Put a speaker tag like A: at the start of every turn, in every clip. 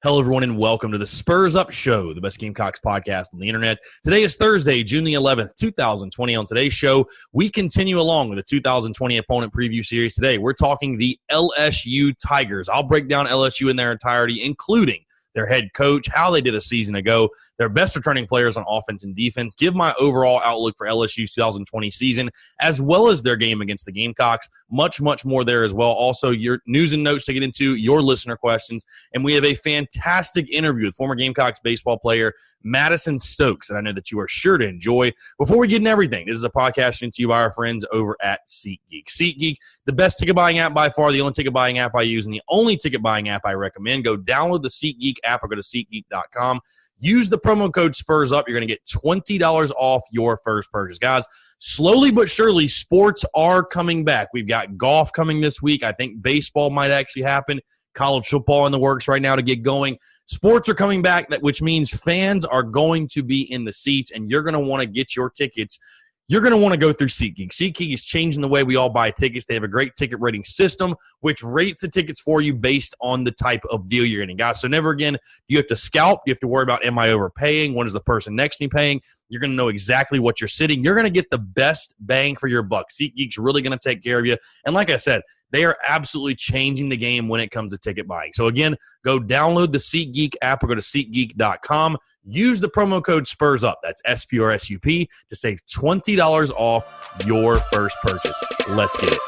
A: Hello, everyone, and welcome to the Spurs Up Show, the best Gamecocks podcast on the internet. Today is Thursday, June the 11th, 2020. On today's show, we continue along with the 2020 opponent preview series. Today, we're talking the Lsu Tigers. I'll break down LSU in their entirety, including their head coach, how they did a season ago, their best returning players on offense and defense, give my overall outlook for LSU's 2020 season, as well as their game against the Gamecocks. Much, much more there as well. Also, your news and notes to get into, your listener questions, and we have a fantastic interview with former Gamecocks baseball player Madison Stokes that I know that you are sure to enjoy. Before we get into everything, this is a podcast sent to you by our friends over at SeatGeek. SeatGeek, the best ticket buying app by far, the only ticket buying app I use, and the only ticket buying app I recommend. Go download the SeatGeek app or go to SeatGeek.com. Use the promo code SPURSUP. You're going to get $20 off your first purchase. Guys, slowly but surely, sports are coming back. We've got golf coming this week. I think baseball might actually happen. College football in the works right now to get going. Sports are coming back, which means fans are going to be in the seats, and you're going to want to get your tickets. You're going to want to go through SeatGeek. SeatGeek is changing the way we all buy tickets. They have a great ticket rating system, which rates the tickets for you based on the type of deal you're getting. Guys, so never again do you have to scalp. You have to worry about, am I overpaying? What is the person next to me paying? You're going to know exactly what you're sitting. You're going to get the best bang for your buck. SeatGeek's really going to take care of you. And like I said, they are absolutely changing the game when it comes to ticket buying. So again, go download the SeatGeek app or go to SeatGeek.com. Use the promo code SPURSUP, that's SPURSUP, to save $20 off your first purchase. Let's get it.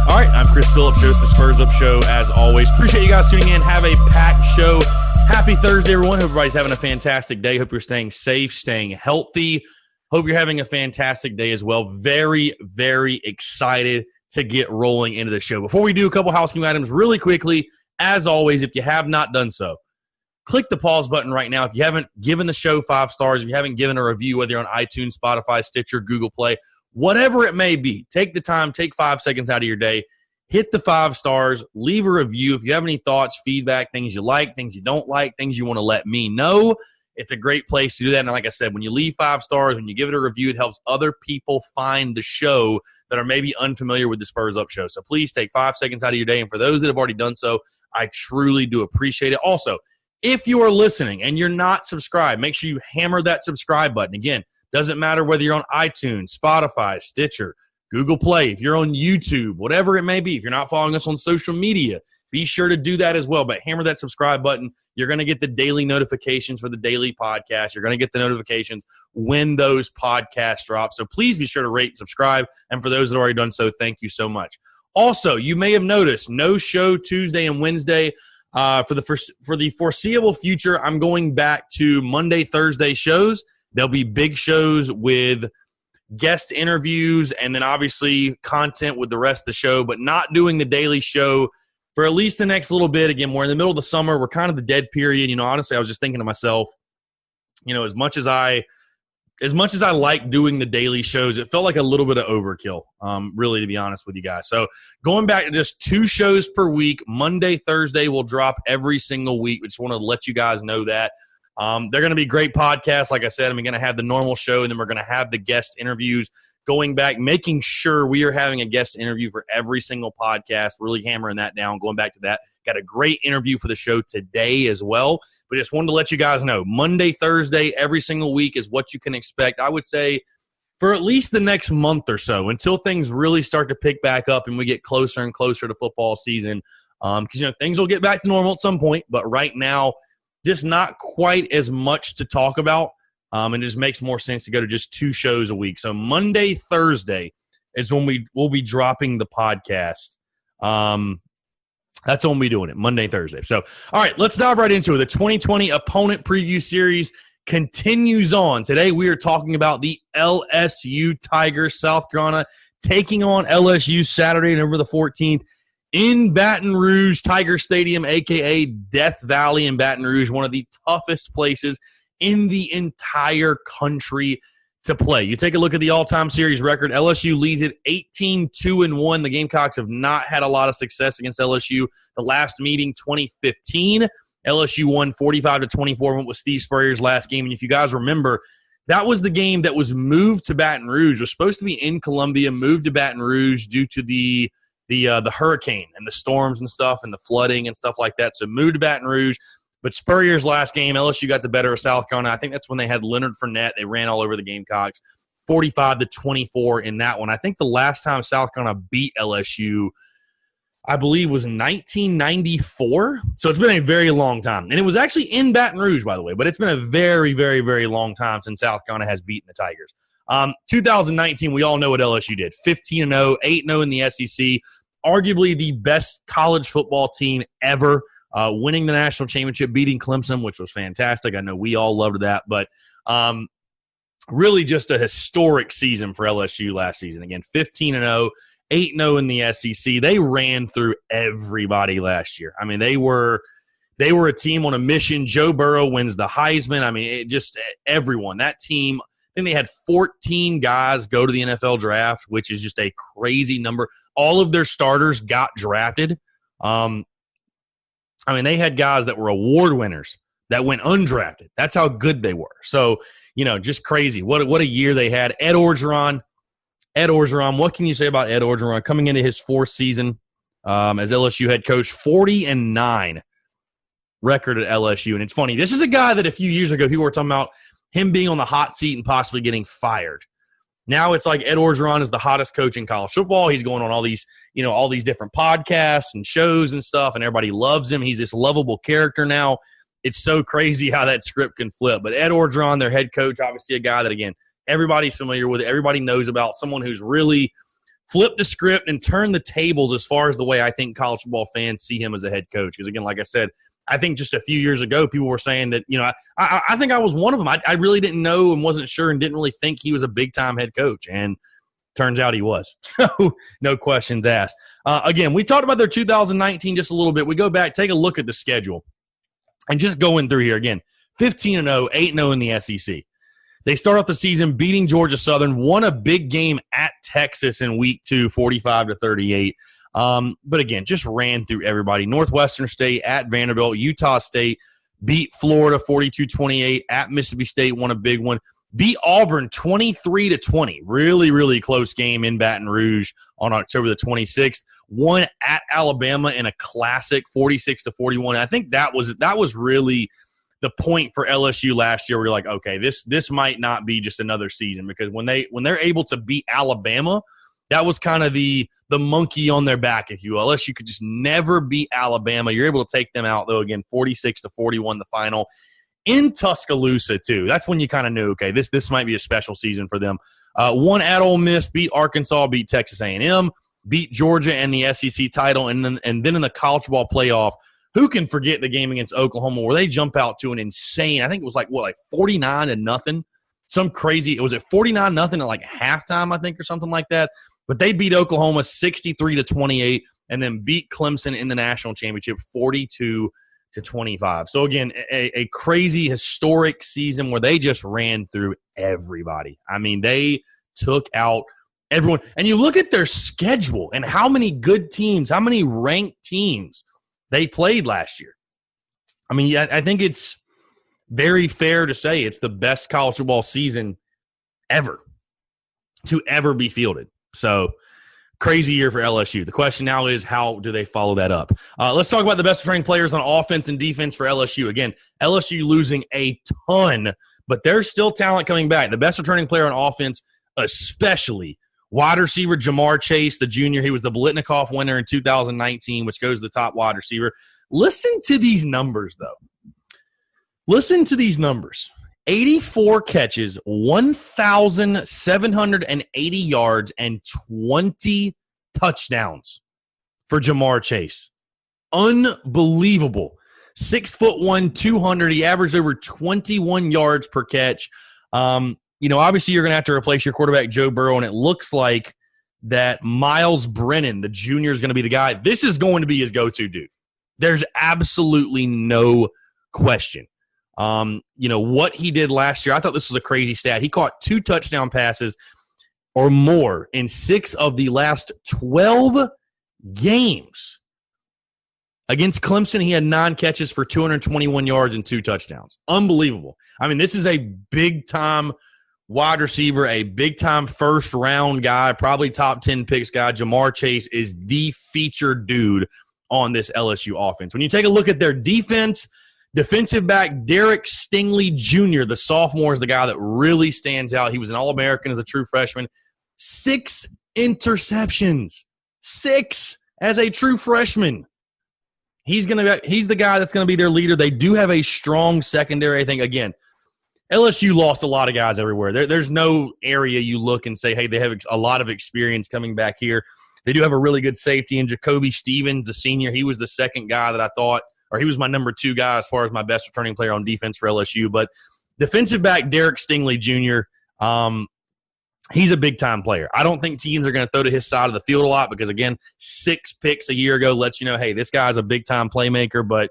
A: All right, I'm Chris Phillips, host of the Spurs Up Show, as always. Appreciate you guys tuning in. Have a packed show. Happy Thursday, everyone. Hope everybody's having a fantastic day. Hope you're staying safe, staying healthy. Hope you're having a fantastic day as well. Very, very excited to get rolling into the show. Before we do, a couple housekeeping items really quickly. As always, if you have not done so, click the pause button right now. If you haven't given the show 5 stars, if you haven't given a review, whether you're on iTunes, Spotify, Stitcher, Google Play, whatever it may be, take the time, take 5 seconds out of your day, hit the 5 stars, leave a review. If you have any thoughts, feedback, things you like, things you don't like, things you want to let me know, it's a great place to do that. And like I said, when you leave 5 stars, when you give it a review, it helps other people find the show that are maybe unfamiliar with the Spurs Up Show. So please take 5 seconds out of your day. And for those that have already done so, I truly do appreciate it. Also, if you are listening and you're not subscribed, make sure you hammer that subscribe button. Again, doesn't matter whether you're on iTunes, Spotify, Stitcher, Google Play, if you're on YouTube, whatever it may be. If you're not following us on social media, be sure to do that as well. But hammer that subscribe button. You're going to get the daily notifications for the daily podcast. You're going to get the notifications when those podcasts drop. So please be sure to rate and subscribe. And for those that have already done so, thank you so much. Also, you may have noticed no show Tuesday and Wednesday. For the foreseeable future, I'm going back to Monday, Thursday shows. There'll be big shows with guest interviews and then obviously content with the rest of the show, but not doing the daily show for at least the next little bit. Again, we're in the middle of the summer. We're kind of the dead period. Honestly, I was just thinking to myself, as much as I like doing the daily shows, it felt like a little bit of overkill, really, to be honest with you guys. So going back to just 2 shows per week, Monday, Thursday will drop every single week. We just want to let you guys know that. They're going to be great podcasts. Like I said, I'm going to have the normal show, and then we're going to have the guest interviews going back, making sure we are having a guest interview for every single podcast, really hammering that down, going back to that. Got a great interview for the show today as well. But just wanted to let you guys know, Monday, Thursday, every single week is what you can expect, I would say, for at least the next month or so, until things really start to pick back up and we get closer and closer to football season. Because, things will get back to normal at some point, but right now, just not quite as much to talk about, and it just makes more sense to go to just 2 shows a week. So Monday, Thursday is when we'll be dropping the podcast. That's when we'll be doing it, Monday, Thursday. So, all right, let's dive right into it. The 2020 opponent preview series continues on. Today we are talking about the Lsu Tigers, South Carolina, taking on LSU Saturday, November the 14th. In Baton Rouge, Tiger Stadium, a.k.a. Death Valley in Baton Rouge, one of the toughest places in the entire country to play. You take a look at the all-time series record. LSU leads it 18-2-1. The Gamecocks have not had a lot of success against LSU. The last meeting, 2015, LSU won 45-24, went with Steve Spurrier's last game. And if you guys remember, that was the game that was moved to Baton Rouge. It was supposed to be in Columbia, moved to Baton Rouge due to the hurricane and the storms and stuff and the flooding and stuff like that. So moved to Baton Rouge. But Spurrier's last game, LSU got the better of South Carolina. I think that's when they had Leonard Fournette. They ran all over the Gamecocks, 45-24 in that one. I think the last time South Carolina beat LSU, I believe, was 1994. So it's been a very long time. And it was actually in Baton Rouge, by the way. But it's been a very, very, very long time since South Carolina has beaten the Tigers. 2019, we all know what LSU did. 15-0, 8-0 in the SEC. Arguably the best college football team ever. Winning the national championship, beating Clemson, which was fantastic. I know we all loved that. But really just a historic season for LSU last season. Again, 15-0, 8-0 in the SEC. They ran through everybody last year. I mean, they were a team on a mission. Joe Burrow wins the Heisman. I mean, everyone. That team, I think they had 14 guys go to the NFL draft, which is just a crazy number. All of their starters got drafted. I mean, they had guys that were award winners that went undrafted. That's how good they were. So, just crazy. What a year they had. Ed Orgeron, what can you say about Ed Orgeron coming into his fourth season as LSU head coach? 40-9 record at LSU. And it's funny, this is a guy that a few years ago people were talking about him being on the hot seat and possibly getting fired. Now it's like Ed Orgeron is the hottest coach in college football. He's going on all these different podcasts and shows and stuff, and everybody loves him. He's this lovable character now. It's so crazy how that script can flip. But Ed Orgeron, their head coach, obviously a guy that, again, everybody's familiar with, everybody knows about, someone who's really flipped the script and turned the tables as far as the way I think college football fans see him as a head coach. Because, again, like I said, I think just a few years ago, people were saying that, I think I was one of them. I really didn't know and wasn't sure and didn't really think he was a big-time head coach. And turns out he was. So no questions asked. Again, we talked about their 2019 just a little bit. We go back, take a look at the schedule. And just going through here, again, 15-0, 8-0 in the SEC. They start off the season beating Georgia Southern, won a big game at Texas in week 2, 45-38. But again, just ran through everybody. Northwestern State at Vanderbilt, Utah State beat Florida 42-28 at Mississippi State, won a big one. Beat Auburn 23-20. Really, really close game in Baton Rouge on October the 26th. Won at Alabama in a classic 46-41. I think that was really the point for LSU last year where you're like, okay, this might not be just another season, because when they're able to beat Alabama, that was kind of the monkey on their back, if you will. LSU could just never beat Alabama. You're able to take them out, though, again, 46-41 the final. In Tuscaloosa, too. That's when you kind of knew, okay, this might be a special season for them. Won at Ole Miss, beat Arkansas, beat Texas A&M, beat Georgia and the SEC title, and then in the college football playoff, who can forget the game against Oklahoma where they jump out to an insane, I think it was like 49-0? Some crazy, was it 49-0 at like halftime, I think, or something like that? But they beat Oklahoma 63-28 and then beat Clemson in the national championship 42-25. So, again, a crazy, historic season where they just ran through everybody. I mean, they took out everyone. And you look at their schedule and how many good teams, how many ranked teams they played last year. I mean, I think it's very fair to say it's the best college football season ever to ever be fielded. So, crazy year for LSU. The question now is, how do they follow that up? Let's talk about the best returning players on offense and defense for LSU. Again, LSU losing a ton, but there's still talent coming back. The best returning player on offense, especially wide receiver Jamar Chase, the junior. He was the Blitnikoff winner in 2019, which goes to the top wide receiver. Listen to these numbers, though. Listen to these numbers. 84 catches, 1,780 yards, and 20 touchdowns for Jamar Chase. Unbelievable. 6'1", 200. He averaged over 21 yards per catch. Obviously you're going to have to replace your quarterback, Joe Burrow, and it looks like that Miles Brennan, the junior, is going to be the guy. This is going to be his go-to dude. There's absolutely no question. What he did last year, I thought this was a crazy stat. He caught 2 touchdown passes or more in 6 of the last 12 games. Against Clemson, he had 9 catches for 221 yards and 2 touchdowns. Unbelievable. I mean, this is a big-time wide receiver, a big-time first-round guy, probably top 10 picks guy. Jamar Chase is the featured dude on this LSU offense. When you take a look at their defense, defensive back Derek Stingley Jr., the sophomore, is the guy that really stands out. He was an All-American as a true freshman. 6 interceptions. 6 as a true freshman. He's the guy that's going to be their leader. They do have a strong secondary, I think. Again, LSU lost a lot of guys everywhere. There's no area you look and say, hey, they have a lot of experience coming back here. They do have a really good safety in Jacoby Stevens, the senior. He was the second guy that I thought, or he was my number 2 guy as far as my best returning player on defense for LSU. But defensive back Derek Stingley Jr., he's a big-time player. I don't think teams are going to throw to his side of the field a lot because, again, 6 picks a year ago lets you know, hey, this guy's a big-time playmaker, but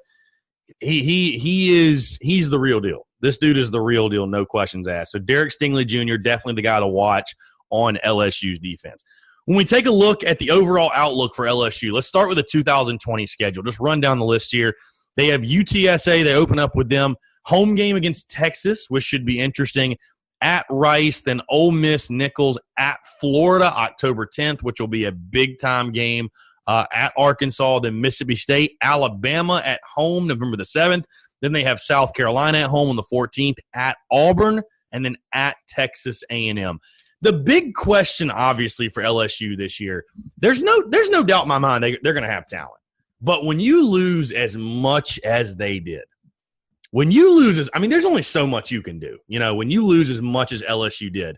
A: he's the real deal. This dude is the real deal, no questions asked. So Derek Stingley Jr., definitely the guy to watch on LSU's defense. When we take a look at the overall outlook for LSU, let's start with the 2020 schedule. Just run down the list here. They have UTSA. They open up with them. Home game against Texas, which should be interesting. At Rice, then Ole Miss, Nicholls, at Florida, October 10th, which will be a big-time game. At Arkansas, then Mississippi State, Alabama at home, November the 7th. Then they have South Carolina at home on the 14th, at Auburn, and then at Texas A&M. The big question, obviously, for LSU this year, there's no doubt in my mind they're going to have talent. But when you lose as much as they did, when you lose, there's only so much you can do. You know, when you lose as much as LSU did,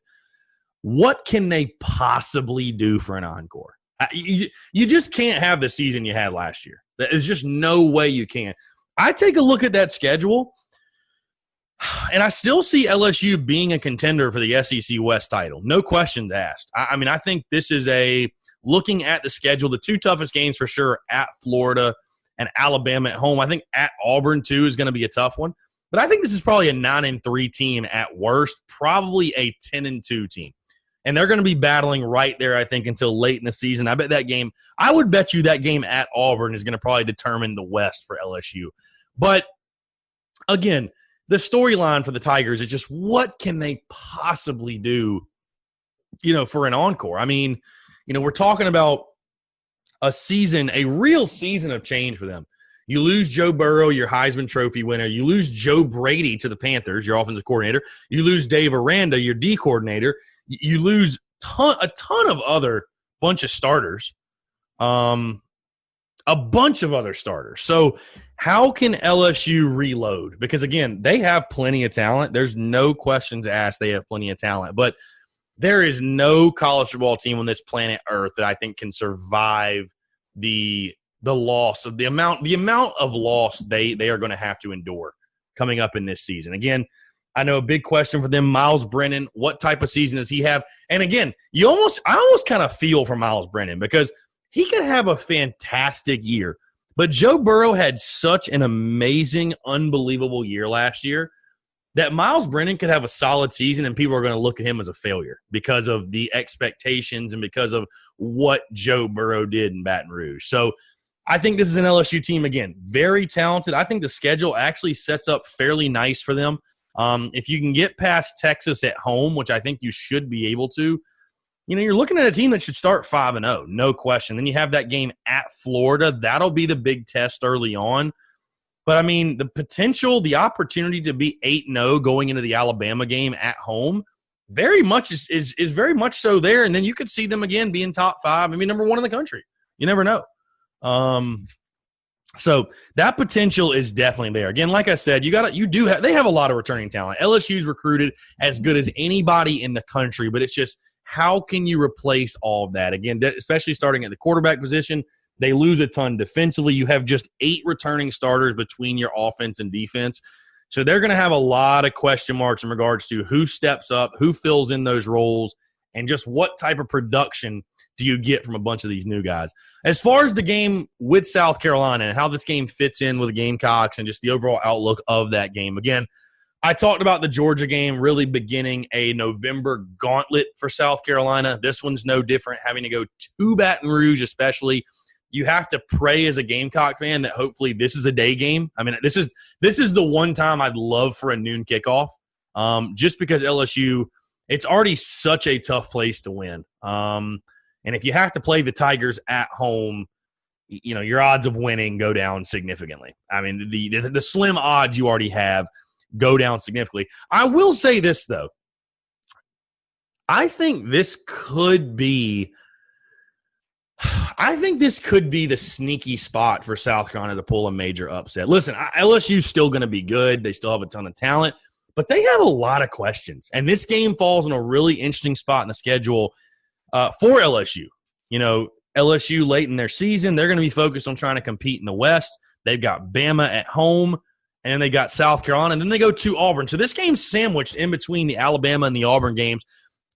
A: what can they possibly do for an encore? You just can't have the season you had last year. There's just no way you can. I take a look at that schedule, and I still see LSU being a contender for the SEC West title. No questions asked. I think this is looking at the schedule, the 2 toughest games for sure at Florida and Alabama at home. I think at Auburn, too, is going to be a tough one. But I think this is probably a 9-3 team at worst, probably a 10-2 team. And they're going to be battling right there, I think, until late in the season. I would bet you that game at Auburn is going to probably determine the West for LSU. But, again, the storyline for the Tigers is just what can they possibly do, for an encore? We're talking about a season, a real season of change for them. You lose Joe Burrow, your Heisman Trophy winner. You lose Joe Brady to the Panthers, your offensive coordinator. You lose Dave Aranda, your D coordinator. You lose a ton of other bunch of starters, a bunch of other starters. So how can LSU reload? Because, again, they have plenty of talent. There's no questions asked. They have plenty of talent. But there is no college football team on this planet Earth that I think can survive the loss of the amount of loss they are going to have to endure coming up in this season. Again, I know a big question for them, Miles Brennan, what type of season does he have? And again, I almost kind of feel for Miles Brennan because he could have a fantastic year. But Joe Burrow had such an amazing, unbelievable year last year that Miles Brennan could have a solid season and people are going to look at him as a failure because of the expectations and because of what Joe Burrow did in Baton Rouge. So I think this is an LSU team, again, very talented. I think the schedule actually sets up fairly nice for them. If you can get past Texas at home, which I think you should be able to, you're looking at a team that should start 5-0, no question. Then you have that game at Florida. That'll be the big test early on. But, the potential, the opportunity to be 8-0 going into the Alabama game at home very much is very much so there. And then you could see them again being top 5, number 1 in the country. You never know. So that potential is definitely there. Again, like I said, they have a lot of returning talent. LSU's recruited as good as anybody in the country, but it's just how can you replace all of that? Again, especially starting at the quarterback position, they lose a ton defensively. You have just 8 returning starters between your offense and defense. So they're going to have a lot of question marks in regards to who steps up, who fills in those roles, and just what type of production do you get from a bunch of these new guys. As far as the game with South Carolina and how this game fits in with the Gamecocks and just the overall outlook of that game, again, I talked about the Georgia game really beginning a November gauntlet for South Carolina. This one's no different, having to go to Baton Rouge, especially you have to pray as a Gamecock fan that hopefully this is a day game. I mean, this is the one time I'd love for a noon kickoff, just because LSU, it's already such a tough place to win. And if you have to play the Tigers at home, you know, your odds of winning go down significantly. I mean, the slim odds you already have go down significantly. I will say this, though. I think this could be the sneaky spot for South Carolina to pull a major upset. Listen, LSU's still going to be good. They still have a ton of talent, but they have a lot of questions. And this game falls in a really interesting spot in the schedule for LSU. You know, LSU late in their season, they're going to be focused on trying to compete in the West. They've got Bama at home, and they got South Carolina, and then they go to Auburn. So this game's sandwiched in between the Alabama and the Auburn games.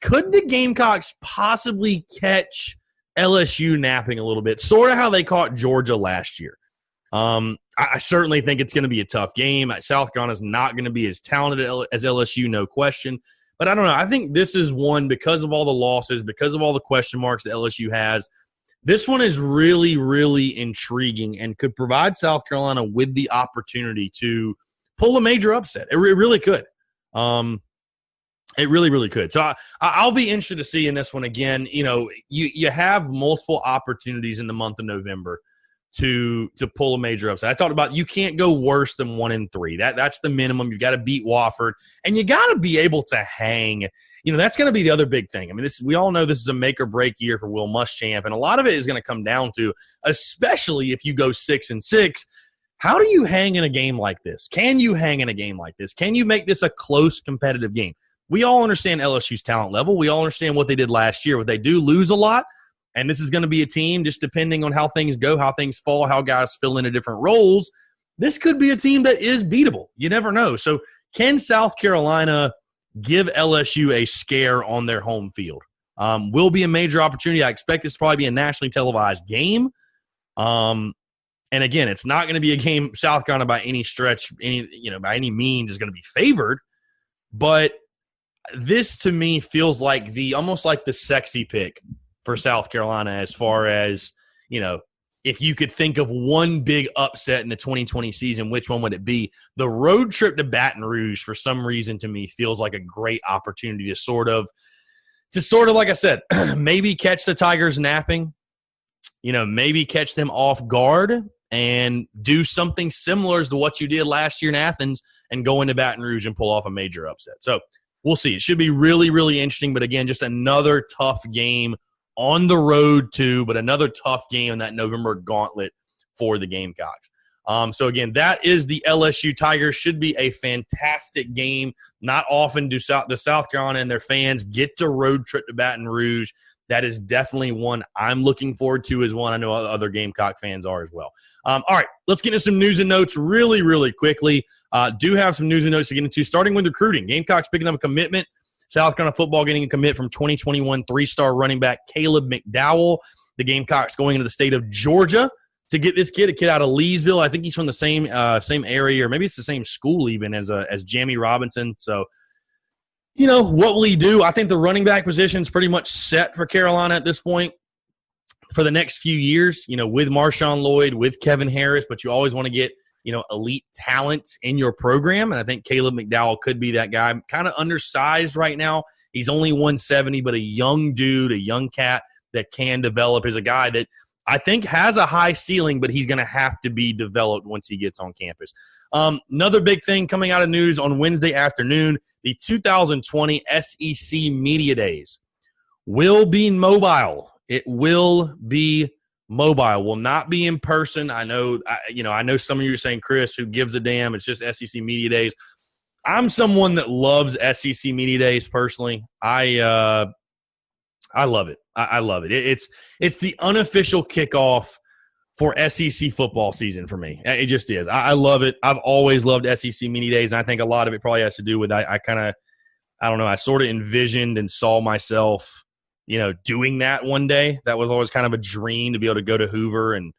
A: Could the Gamecocks possibly catch LSU napping a little bit, sort of how they caught Georgia last year? I certainly think it's going to be a tough game. South Carolina's not going to be as talented as LSU, no question. But I don't know. I think this is one, because of all the losses, because of all the question marks that LSU has, this one is really, really intriguing and could provide South Carolina with the opportunity to pull a major upset. It really could. It really, really could. So I'll be interested to see in this one again. You know, you have multiple opportunities in the month of November to pull a major upset. I talked about you can't go worse than 1-3. That's the minimum. You've got to beat Wofford, and you got to be able to hang. You know, that's going to be the other big thing. I mean, we all know this is a make or break year for Will Muschamp, and a lot of it is going to come down to, especially if you go 6-6. How do you hang in a game like this? Can you hang in a game like this? Can you make this a close competitive game? We all understand LSU's talent level. We all understand what they did last year, but they do lose a lot. And this is going to be a team, just depending on how things go, how things fall, how guys fill into different roles. This could be a team that is beatable. You never know. So can South Carolina give LSU a scare on their home field? Will be a major opportunity. I expect this to probably be a nationally televised game. And again, it's not going to be a game South Carolina by any stretch, by any means is going to be favored. But this to me feels like almost like the sexy pick for South Carolina, as far as, you know, if you could think of one big upset in the 2020 season, which one would it be? The road trip to Baton Rouge, for some reason, to me, feels like a great opportunity to sort of, like I said, maybe catch the Tigers napping, you know, maybe catch them off guard and do something similar as to what you did last year in Athens and go into Baton Rouge and pull off a major upset. So we'll see. It should be really, really interesting. But again, just another tough game on the road too, but another tough game in that November gauntlet for the Gamecocks. So again, that is the LSU Tigers. Should be a fantastic game. Not often do the South Carolina and their fans get to road trip to Baton Rouge. That is definitely one I'm looking forward to, as one I know other Gamecock fans are as well. All right, let's get into some news and notes really, really quickly. Do have some news and notes to get into, starting with recruiting. Gamecocks picking up a commitment. South Carolina football getting a commit from 2021 three-star running back Caleb McDowell. The Gamecocks going into the state of Georgia to get this kid, a kid out of Leesville. I think he's from the same area, or maybe it's the same school even as Jamie Robinson. So, you know, what will he do? I think the running back position is pretty much set for Carolina at this point for the next few years, you know, with Marshawn Lloyd, with Kevin Harris, but you always want to get, you know, elite talent in your program. And I think Caleb McDowell could be that guy. Kind of undersized right now. He's only 170, but a young dude, a young cat that can develop, is a guy that I think has a high ceiling, but he's going to have to be developed once he gets on campus. Another big thing coming out of news on Wednesday afternoon, the 2020 SEC Media Days will be mobile. It will be mobile, will not be in person. I know some of you are saying, Chris, who gives a damn? It's just SEC Media Days. I'm someone that loves SEC Media Days personally. I love it. I love it. It's the unofficial kickoff for SEC football season for me. It just is. I love it. I've always loved SEC Media Days, and I think a lot of it probably has to do with I sort of envisioned and saw myself, you know, doing that one day. That was always kind of a dream, to be able to go to Hoover and,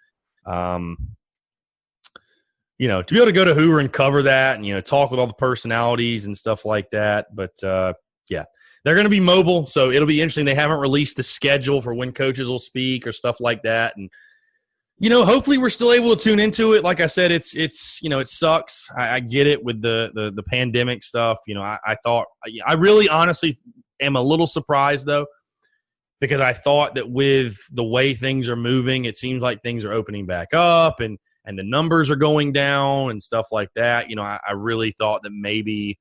A: to be able to go to Hoover and cover that and, you know, talk with all the personalities and stuff like that. But, yeah, they're going to be mobile, so it'll be interesting. They haven't released the schedule for when coaches will speak or stuff like that. And Hopefully we're still able to tune into it. Like I said, it sucks. I get it with the pandemic stuff. I really honestly am a little surprised though, because I thought that with the way things are moving, it seems like things are opening back up and the numbers are going down and stuff like that. I really thought that maybe,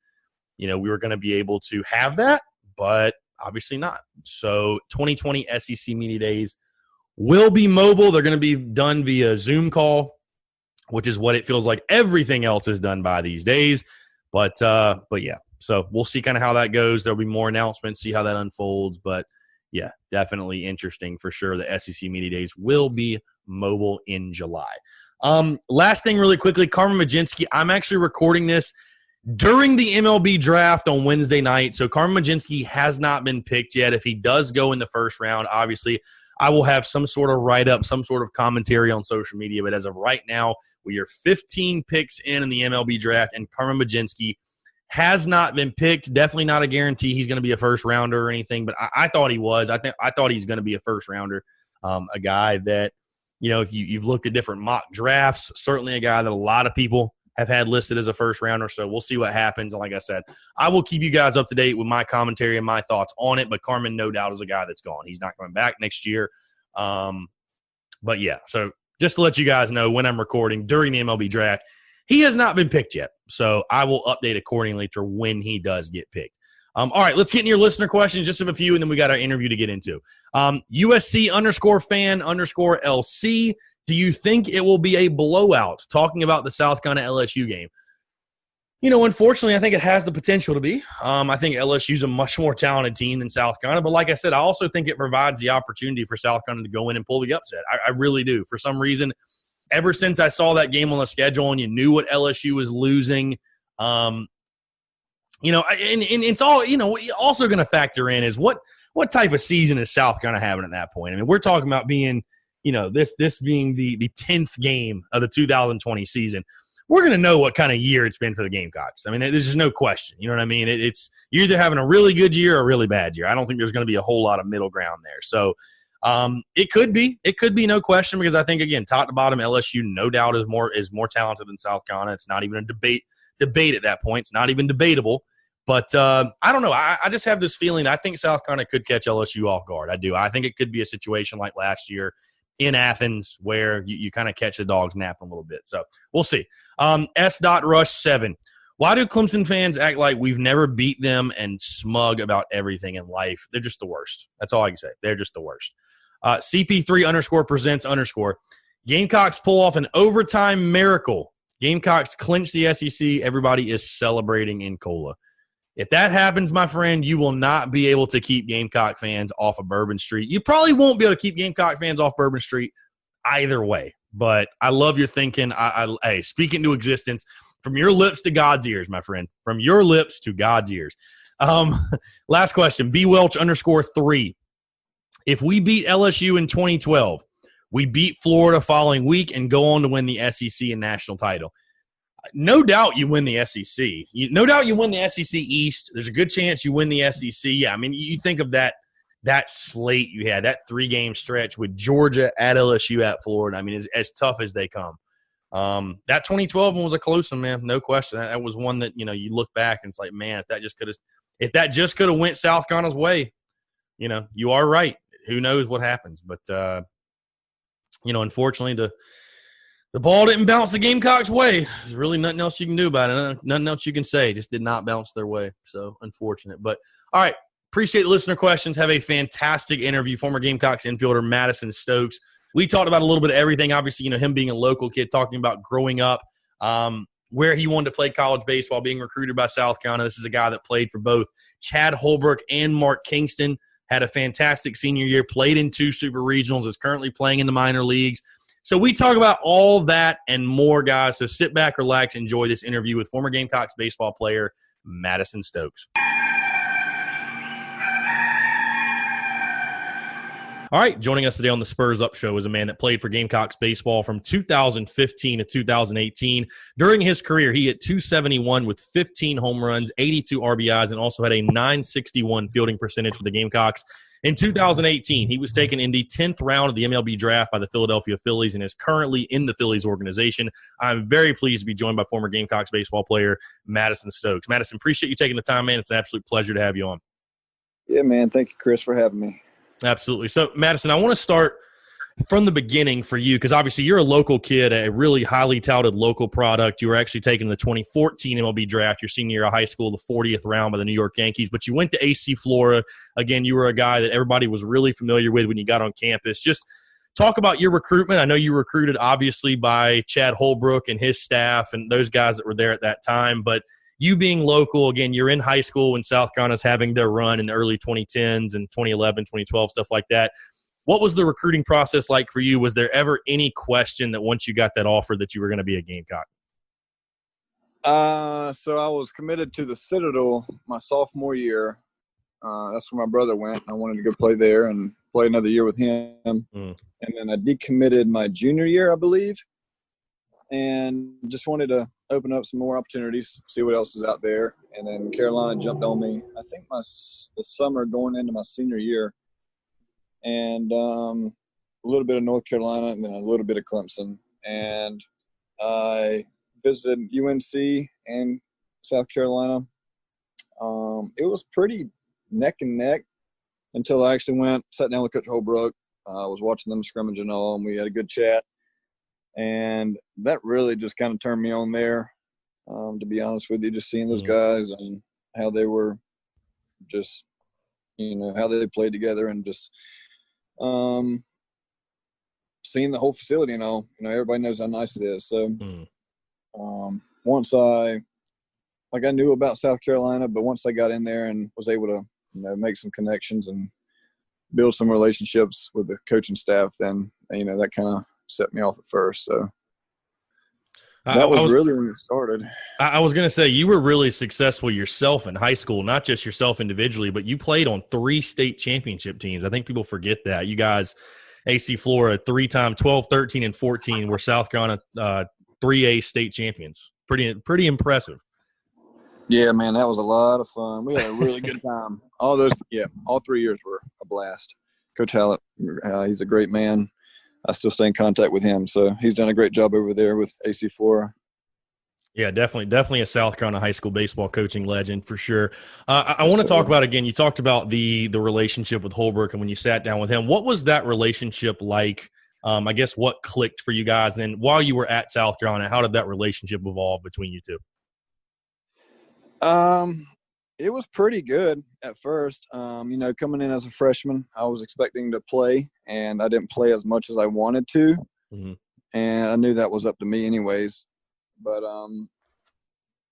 A: we were going to be able to have that, but obviously not. So 2020 SEC Media Days will be mobile. They're going to be done via Zoom call, which is what it feels like everything else is done by these days. But yeah, so we'll see kind of how that goes. There'll be more announcements, see how that unfolds. But yeah, definitely interesting for sure. The SEC Media Days will be mobile in July. Last thing really quickly, Carmen Majinski. I'm actually recording this during the MLB draft on Wednesday night. So Carmen Majinski has not been picked yet. If he does go in the first round, obviously I will have some sort of write-up, some sort of commentary on social media. But as of right now, we are 15 picks in the MLB draft, and Carmen Majinski has not been picked. Definitely not a guarantee he's going to be a first-rounder or anything, but I thought he was. I thought he's going to be a first-rounder, a guy that, if you've looked at different mock drafts, certainly a guy that a lot of people have had listed as a first-rounder. So we'll see what happens. And like I said, I will keep you guys up to date with my commentary and my thoughts on it. But Carmen, no doubt, is a guy that's gone. He's not coming back next year. But yeah, so just to let you guys know, when I'm recording during the MLB draft, he has not been picked yet. So I will update accordingly to when he does get picked. All right, let's get into your listener questions. Just have a few, and then we got our interview to get into. USC_fan_LC. Do you think it will be a blowout? Talking about the South Carolina LSU game. Unfortunately, I think it has the potential to be. I think LSU is a much more talented team than South Carolina. But like I said, I also think it provides the opportunity for South Carolina to go in and pull the upset. I really do. For some reason, ever since I saw that game on the schedule and you knew what LSU was losing, and it's all, also going to factor in is what type of season is South Carolina having at that point? I mean, we're talking about being – this being the 10th game of the 2020 season, we're going to know what kind of year it's been for the Gamecocks. I mean, there's just no question. You know what I mean? It's you're either having a really good year or a really bad year. I don't think there's going to be a whole lot of middle ground there. So it could be no question, because I think, again, top to bottom, LSU no doubt is more talented than South Carolina. It's not even a debate at that point. It's not even debatable. But I don't know. I just have this feeling. I think South Carolina could catch LSU off guard. I do. I think it could be a situation like last year in Athens where you kind of catch the dogs napping a little bit. So we'll see. S.Rush7. Why do Clemson fans act like we've never beat them and smug about everything in life? They're just the worst. That's all I can say. They're just the worst. CP3_presents_. Gamecocks pull off an overtime miracle. Gamecocks clinch the SEC. Everybody is celebrating in Cola. If that happens, my friend, you will not be able to keep Gamecock fans off of Bourbon Street. You probably won't be able to keep Gamecock fans off Bourbon Street either way. But I love your thinking. Hey, speak into existence. From your lips to God's ears, my friend. From your lips to God's ears. Last question. BWelch_3. If we beat LSU in 2012, we beat Florida following week and go on to win the SEC and national title. No doubt you win the SEC. No doubt you win the SEC East. There's a good chance you win the SEC. Yeah, I mean, you think of that slate you had, that 3-game stretch with Georgia, at LSU, at Florida. I mean, as tough as they come. That 2012 one was a close one, man. No question. That was one that, you look back and it's like, man, if that just could have went South Carolina's way, you are right. Who knows what happens? But, unfortunately, the ball didn't bounce the Gamecocks' way. There's really nothing else you can do about it. Nothing else you can say. Just did not bounce their way. So, unfortunate. But, all right, appreciate the listener questions. Have a fantastic interview. Former Gamecocks infielder Madison Stokes. We talked about a little bit of everything. Obviously, him being a local kid, talking about growing up, where he wanted to play college baseball, being recruited by South Carolina. This is a guy that played for both Chad Holbrook and Mark Kingston. Had a fantastic senior year, played in 2 super regionals, is currently playing in the minor leagues. So we talk about all that and more, guys. So sit back, relax, enjoy this interview with former Gamecocks baseball player Madison Stokes. All right, joining us today on the Spurs Up Show is a man that played for Gamecocks baseball from 2015 to 2018. During his career, he hit .271 with 15 home runs, 82 RBIs, and also had a .961 fielding percentage for the Gamecocks. In 2018, he was taken in the 10th round of the MLB draft by the Philadelphia Phillies and is currently in the Phillies organization. I'm very pleased to be joined by former Gamecocks baseball player Madison Stokes. Madison, appreciate you taking the time, man. It's an absolute pleasure to have you on.
B: Yeah, man. Thank you, Chris, for having me.
A: Absolutely. So, Madison, I want to start from the beginning for you because obviously you're a local kid, a really highly touted local product. You were actually taken in the 2014 MLB draft, your senior year of high school, the 40th round by the New York Yankees. But you went to AC Flora. Again, you were a guy that everybody was really familiar with when you got on campus. Just talk about your recruitment. I know you were recruited, obviously, by Chad Holbrook and his staff and those guys that were there at that time. But you being local, again, you're in high school when South Carolina's having their run in the early 2010s and 2011, 2012, stuff like that. What was the recruiting process like for you? Was there ever any question that once you got that offer that you were going to be a Gamecock?
B: So I was committed to the Citadel my sophomore year. That's where my brother went. I wanted to go play there and play another year with him. And then I decommitted my junior year, I believe, and just wanted to open up some more opportunities, see what else is out there. And then Carolina jumped on me, I think the summer going into my senior year. And a little bit of North Carolina and then a little bit of Clemson. And I visited UNC and South Carolina. It was pretty neck and neck until I actually sat down with Coach Holbrook. I was watching them scrimmage and all, and we had a good chat. And that really just kind of turned me on there, to be honest with you, just seeing those guys and how they were just, how they played together and just seeing the whole facility and all. Everybody knows how nice it is. So once I knew about South Carolina, but once I got in there and was able to, make some connections and build some relationships with the coaching staff, then, that kind of set me off at first. So that was really when it started.
A: I was going to say, you were really successful yourself in high school, not just yourself individually, but you played on 3 state championship teams. I think people forget that. You guys, AC Flora, 3-time, 12, 13, and 14 were South Carolina 3A state champions. Pretty impressive.
B: Yeah, man, that was a lot of fun. We had a really good time. All 3 years were a blast. Coach Hallett, he's a great man. I still stay in contact with him. So he's done a great job over there with AC Flora.
A: Yeah, definitely a South Carolina high school baseball coaching legend for sure. I want to talk about, again, you talked about the relationship with Holbrook and when you sat down with him. What was that relationship like? I guess what clicked for you guys? And then while you were at South Carolina, how did that relationship evolve between you two?
B: It was pretty good at first. Coming in as a freshman, I was expecting to play, and I didn't play as much as I wanted to. Mm-hmm. And I knew that was up to me anyways. But,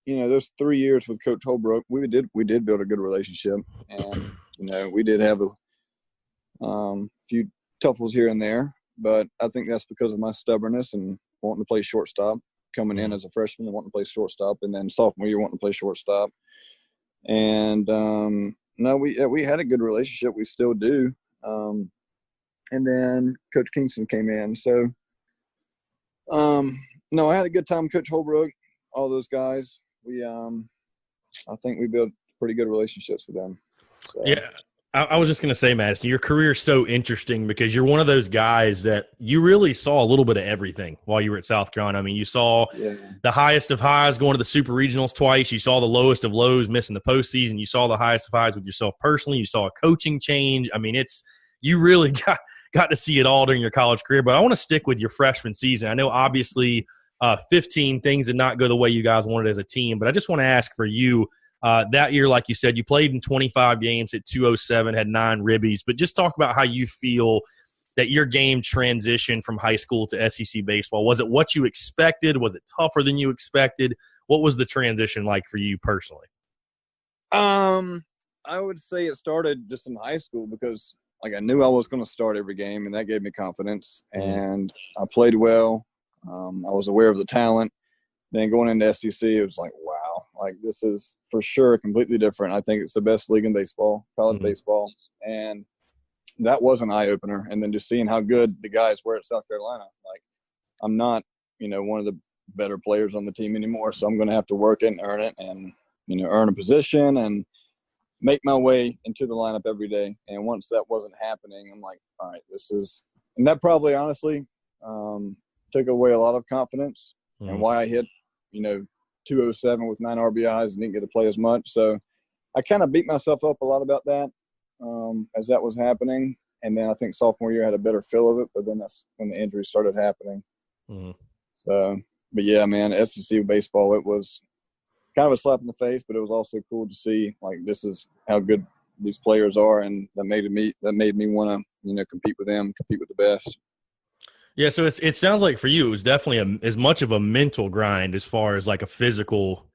B: those 3 years with Coach Holbrook, we did build a good relationship. And, we did have a few tuffles here and there. But I think that's because of my stubbornness and wanting to play shortstop, coming in as a freshman and wanting to play shortstop, and then sophomore year wanting to play shortstop. And we had a good relationship. We still do. And then Coach Kingston came in. So, I had a good time with Coach Holbrook, all those guys. I think we built pretty good relationships with them. So. Yeah.
A: I was just going to say, Madison, your career is so interesting because you're one of those guys that you really saw a little bit of everything while you were at South Carolina. I mean, you saw the highest of highs going to the super regionals twice. You saw the lowest of lows missing the postseason. You saw the highest of highs with yourself personally. You saw a coaching change. I mean, you really got to see it all during your college career. But I want to stick with your freshman season. I know, obviously, 15 things did not go the way you guys wanted as a team. But I just want to ask for you, that year, like you said, you played in 25 games at 207, had 9 ribbies. But just talk about how you feel that your game transitioned from high school to SEC baseball. Was it what you expected? Was it tougher than you expected? What was the transition like for you personally?
B: I would say it started just in high school because, I knew I was going to start every game, and that gave me confidence. And I played well. I was aware of the talent. Then going into SEC, it was like, wow. This is for sure completely different. I think it's the best league in baseball, college baseball. And that was an eye opener. And then just seeing how good the guys were at South Carolina, like I'm not, one of the better players on the team anymore. So I'm going to have to work it and earn it and, earn a position and make my way into the lineup every day. And once that wasn't happening, I'm like, all right, and that probably honestly took away a lot of confidence and why I hit, 207 with 9 RBIs and didn't get to play as much. So I kind of beat myself up a lot about that as that was happening. And then I think sophomore year I had a better feel of it, but then that's when the injuries started happening. So, but yeah, man, SEC baseball, it was kind of a slap in the face, but it was also cool to see, like, this is how good these players are. And that made me want to, compete with them, compete with the best.
A: Yeah, so it sounds like for you it was definitely as much of a mental grind as far as like a physical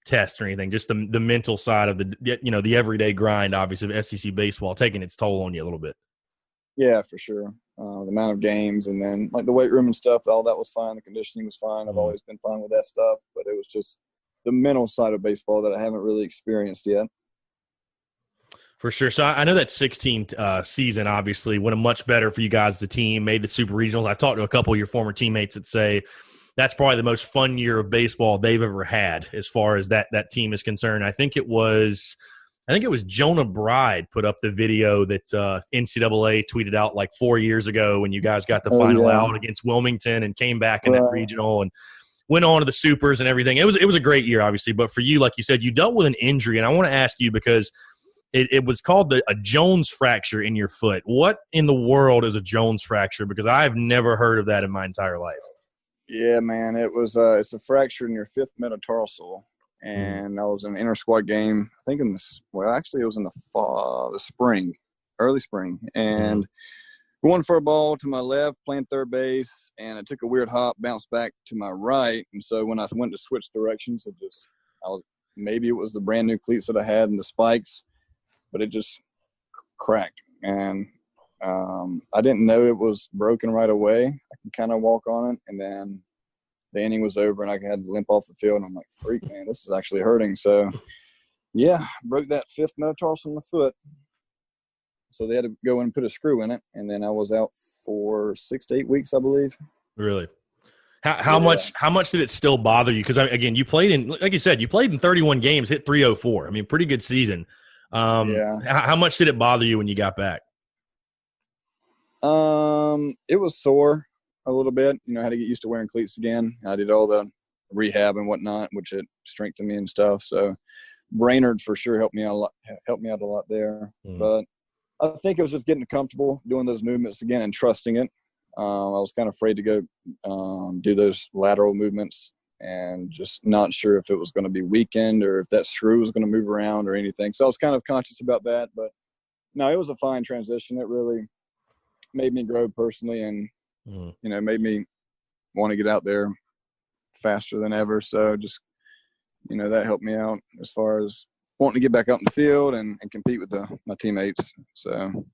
A: test or anything. Just the mental side of the everyday grind, obviously, of SEC baseball taking its toll on you a little bit.
B: Yeah, for sure. The amount of games and then like the weight room and stuff, all that was fine. The conditioning was fine. I've always been fine with that stuff, but it was just the mental side of baseball that I haven't really experienced yet.
A: For sure. So I know that 16th season obviously went much better for you guys as a team, made the Super Regionals. I've talked to a couple of your former teammates that say that's probably the most fun year of baseball they've ever had as far as that team is concerned. I think it was Jonah Bride put up the video that NCAA tweeted out like 4 years ago when you guys got the final out against Wilmington and came back in that regional and went on to the Supers and everything. It was a great year, obviously. But for you, like you said, you dealt with an injury, and I want to ask you because it was called a Jones fracture in your foot. What in the world is a Jones fracture? Because I've never heard of that in my entire life.
B: Yeah, man, it was it's a fracture in your fifth metatarsal, and I was in an inter-squad game. I think it was in the spring, early spring, and going for a ball to my left, playing third base, and it took a weird hop, bounced back to my right, and so when I went to switch directions, maybe it was the brand new cleats that I had and the spikes, but it just cracked, and I didn't know it was broken right away. I could kind of walk on it, and then the inning was over, and I had to limp off the field, and I'm like, freak, man, this is actually hurting. So, yeah, broke that fifth metatarsal in the foot. So they had to go and put a screw in it, and then I was out for 6 to 8 weeks, I believe.
A: Really? How much did it still bother you? Because, again, you played in, like you said, 31 games, hit 304. I mean, pretty good season. How much did it bother you when you got back?
B: It was sore a little bit. I had to get used to wearing cleats again. I did all the rehab and whatnot, which it strengthened me and stuff. So Brainerd for sure helped me out a lot there. But I think it was just getting comfortable doing those movements again and trusting it. I was kind of afraid to go do those lateral movements and just not sure if it was going to be weakened or if that screw was going to move around or anything. So I was kind of conscious about that. But no, it was a fine transition. It really made me grow personally and, made me want to get out there faster than ever. So just, that helped me out as far as wanting to get back out in the field and compete with my teammates. So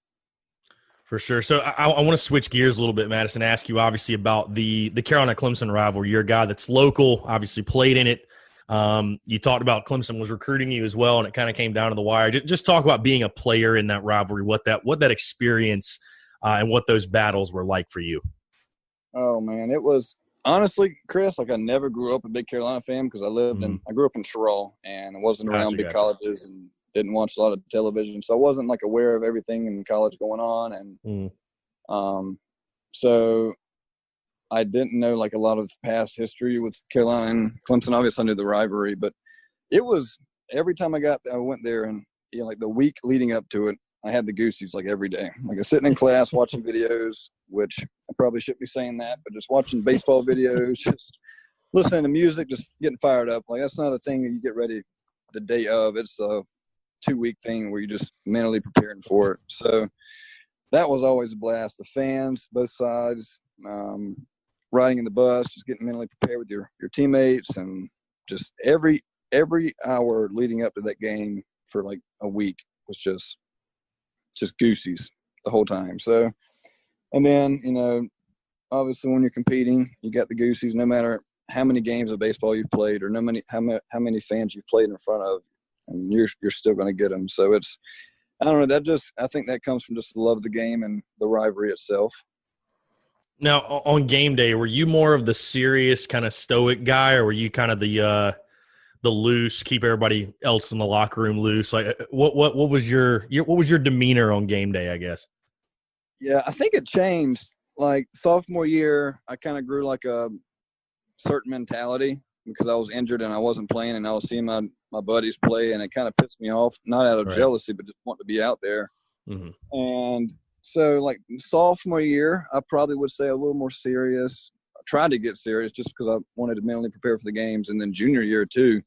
A: for sure. So I want to switch gears a little bit, Madison, ask you obviously about the Carolina-Clemson rivalry. You're a guy that's local, obviously played in it. You talked about Clemson was recruiting you as well, and it kind of came down to the wire. Just talk about being a player in that rivalry, what that experience and what those battles were like for you.
B: Oh, man, it was honestly, Chris, like I never grew up a big Carolina fan because I grew up in Sherrall and I wasn't around big colleges and didn't watch a lot of television. So I wasn't like aware of everything in college going on. And so I didn't know like a lot of past history with Carolina and Clemson. Obviously I knew the rivalry, but it was every time I went there and like the week leading up to it, I had the goosies like every day. Like I was sitting in class watching videos, which I probably shouldn't be saying that, but just watching baseball videos, just listening to music, just getting fired up. Like that's not a thing that you get ready the day of. It's a 2-week thing where you're just mentally preparing for it. So that was always a blast. The fans, both sides, riding in the bus, just getting mentally prepared with your teammates, and just every hour leading up to that game for like a week was just goosies the whole time. So, and then, obviously when you're competing, you got the goosies no matter how many games of baseball you've played or how many fans you've played in front of, and you're still going to get them. So I don't know. I think that comes from just the love of the game and the rivalry itself.
A: Now, on game day, were you more of the serious kind of stoic guy, or were you kind of the loose, keep everybody else in the locker room loose? Like, what was your demeanor on game day, I guess?
B: Yeah, I think it changed. Like sophomore year, I kind of grew like a certain mentality because I was injured and I wasn't playing, and I was seeing my buddies play, and it kind of pissed me off, not out of jealousy, but just wanting to be out there. Mm-hmm. And so like sophomore year, I probably would say a little more serious. I tried to get serious just because I wanted to mentally prepare for the games. And then junior year too,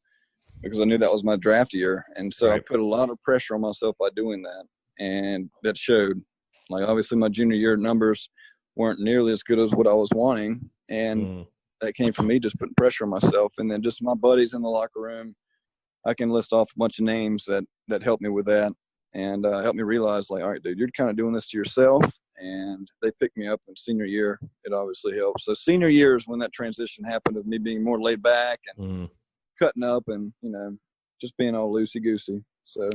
B: because I knew that was my draft year. And so I put a lot of pressure on myself by doing that. And that showed. Like obviously my junior year numbers weren't nearly as good as what I was wanting. And that came from me just putting pressure on myself. And then just my buddies in the locker room, I can list off a bunch of names that helped me with that. And helped me realize, like, all right, dude, you're kind of doing this to yourself. And they picked me up in senior year. It obviously helped. So senior year is when that transition happened of me being more laid back and cutting up and, just being all loosey-goosey. So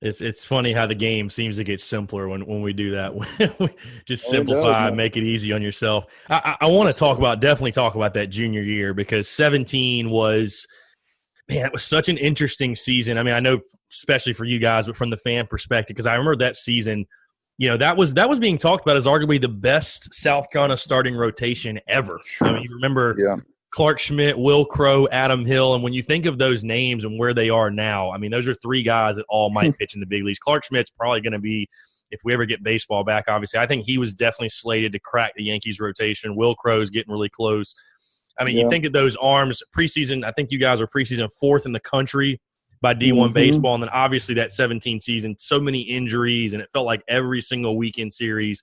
A: it's funny how the game seems to get simpler when we do that. Just simplify, make it easy on yourself. I want to definitely talk about that junior year, because 17 was – man, it was such an interesting season. I mean, I know especially for you guys, but from the fan perspective, because I remember that season, that was being talked about as arguably the best South Carolina starting rotation ever. I mean, you remember Clark Schmidt, Will Crow, Adam Hill, and when you think of those names and where they are now, I mean, those are three guys that all might pitch in the big leagues. Clark Schmidt's probably going to be, if we ever get baseball back, obviously, I think he was definitely slated to crack the Yankees rotation. Will Crow's getting really close. I mean, you think of those arms preseason. I think you guys are preseason 4th in the country by D1 baseball. And then obviously that 17 season, so many injuries, and it felt like every single weekend series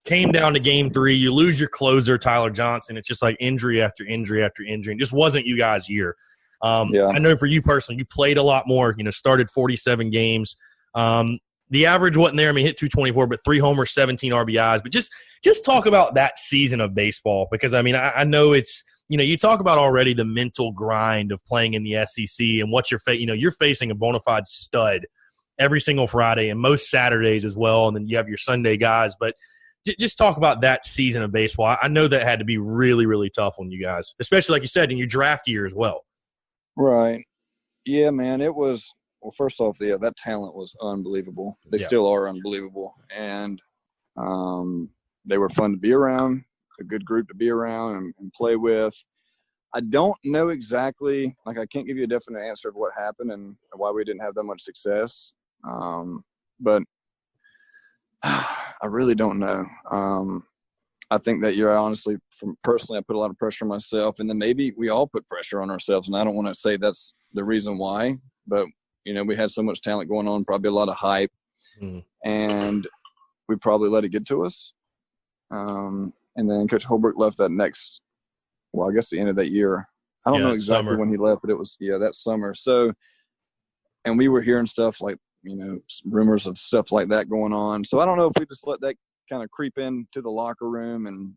A: came down to game 3. You lose your closer, Tyler Johnson. It's just like injury after injury after injury. And just wasn't you guys' year. I know for you personally, you played a lot more, started 47 games. The average wasn't there. I mean, hit 224, but 3 homers, 17 RBIs. But just talk about that season of baseball, because, I mean, I know it's – you talk about already the mental grind of playing in the SEC and what you're facing a bona fide stud every single Friday and most Saturdays as well, and then you have your Sunday guys. But just talk about that season of baseball. I know that had to be really, really tough on you guys, especially, like you said, in your draft year as well. Right.
B: Yeah, man, it was – well, first off, that talent was unbelievable. They still are unbelievable. And they were fun to be around. A good group to be around and play with. I don't know exactly, like I can't give you a definite answer of what happened and why we didn't have that much success. But I really don't know. I think that you're honestly, personally, I put a lot of pressure on myself, and then maybe we all put pressure on ourselves. And I don't want to say that's the reason why, but we had so much talent going on, probably a lot of hype, and we probably let it get to us. And then Coach Holbrook left that I guess the end of that year. I don't know exactly when he left, but it was, that summer. So, and we were hearing stuff like, rumors of stuff like that going on. So I don't know if we just let that kind of creep into the locker room and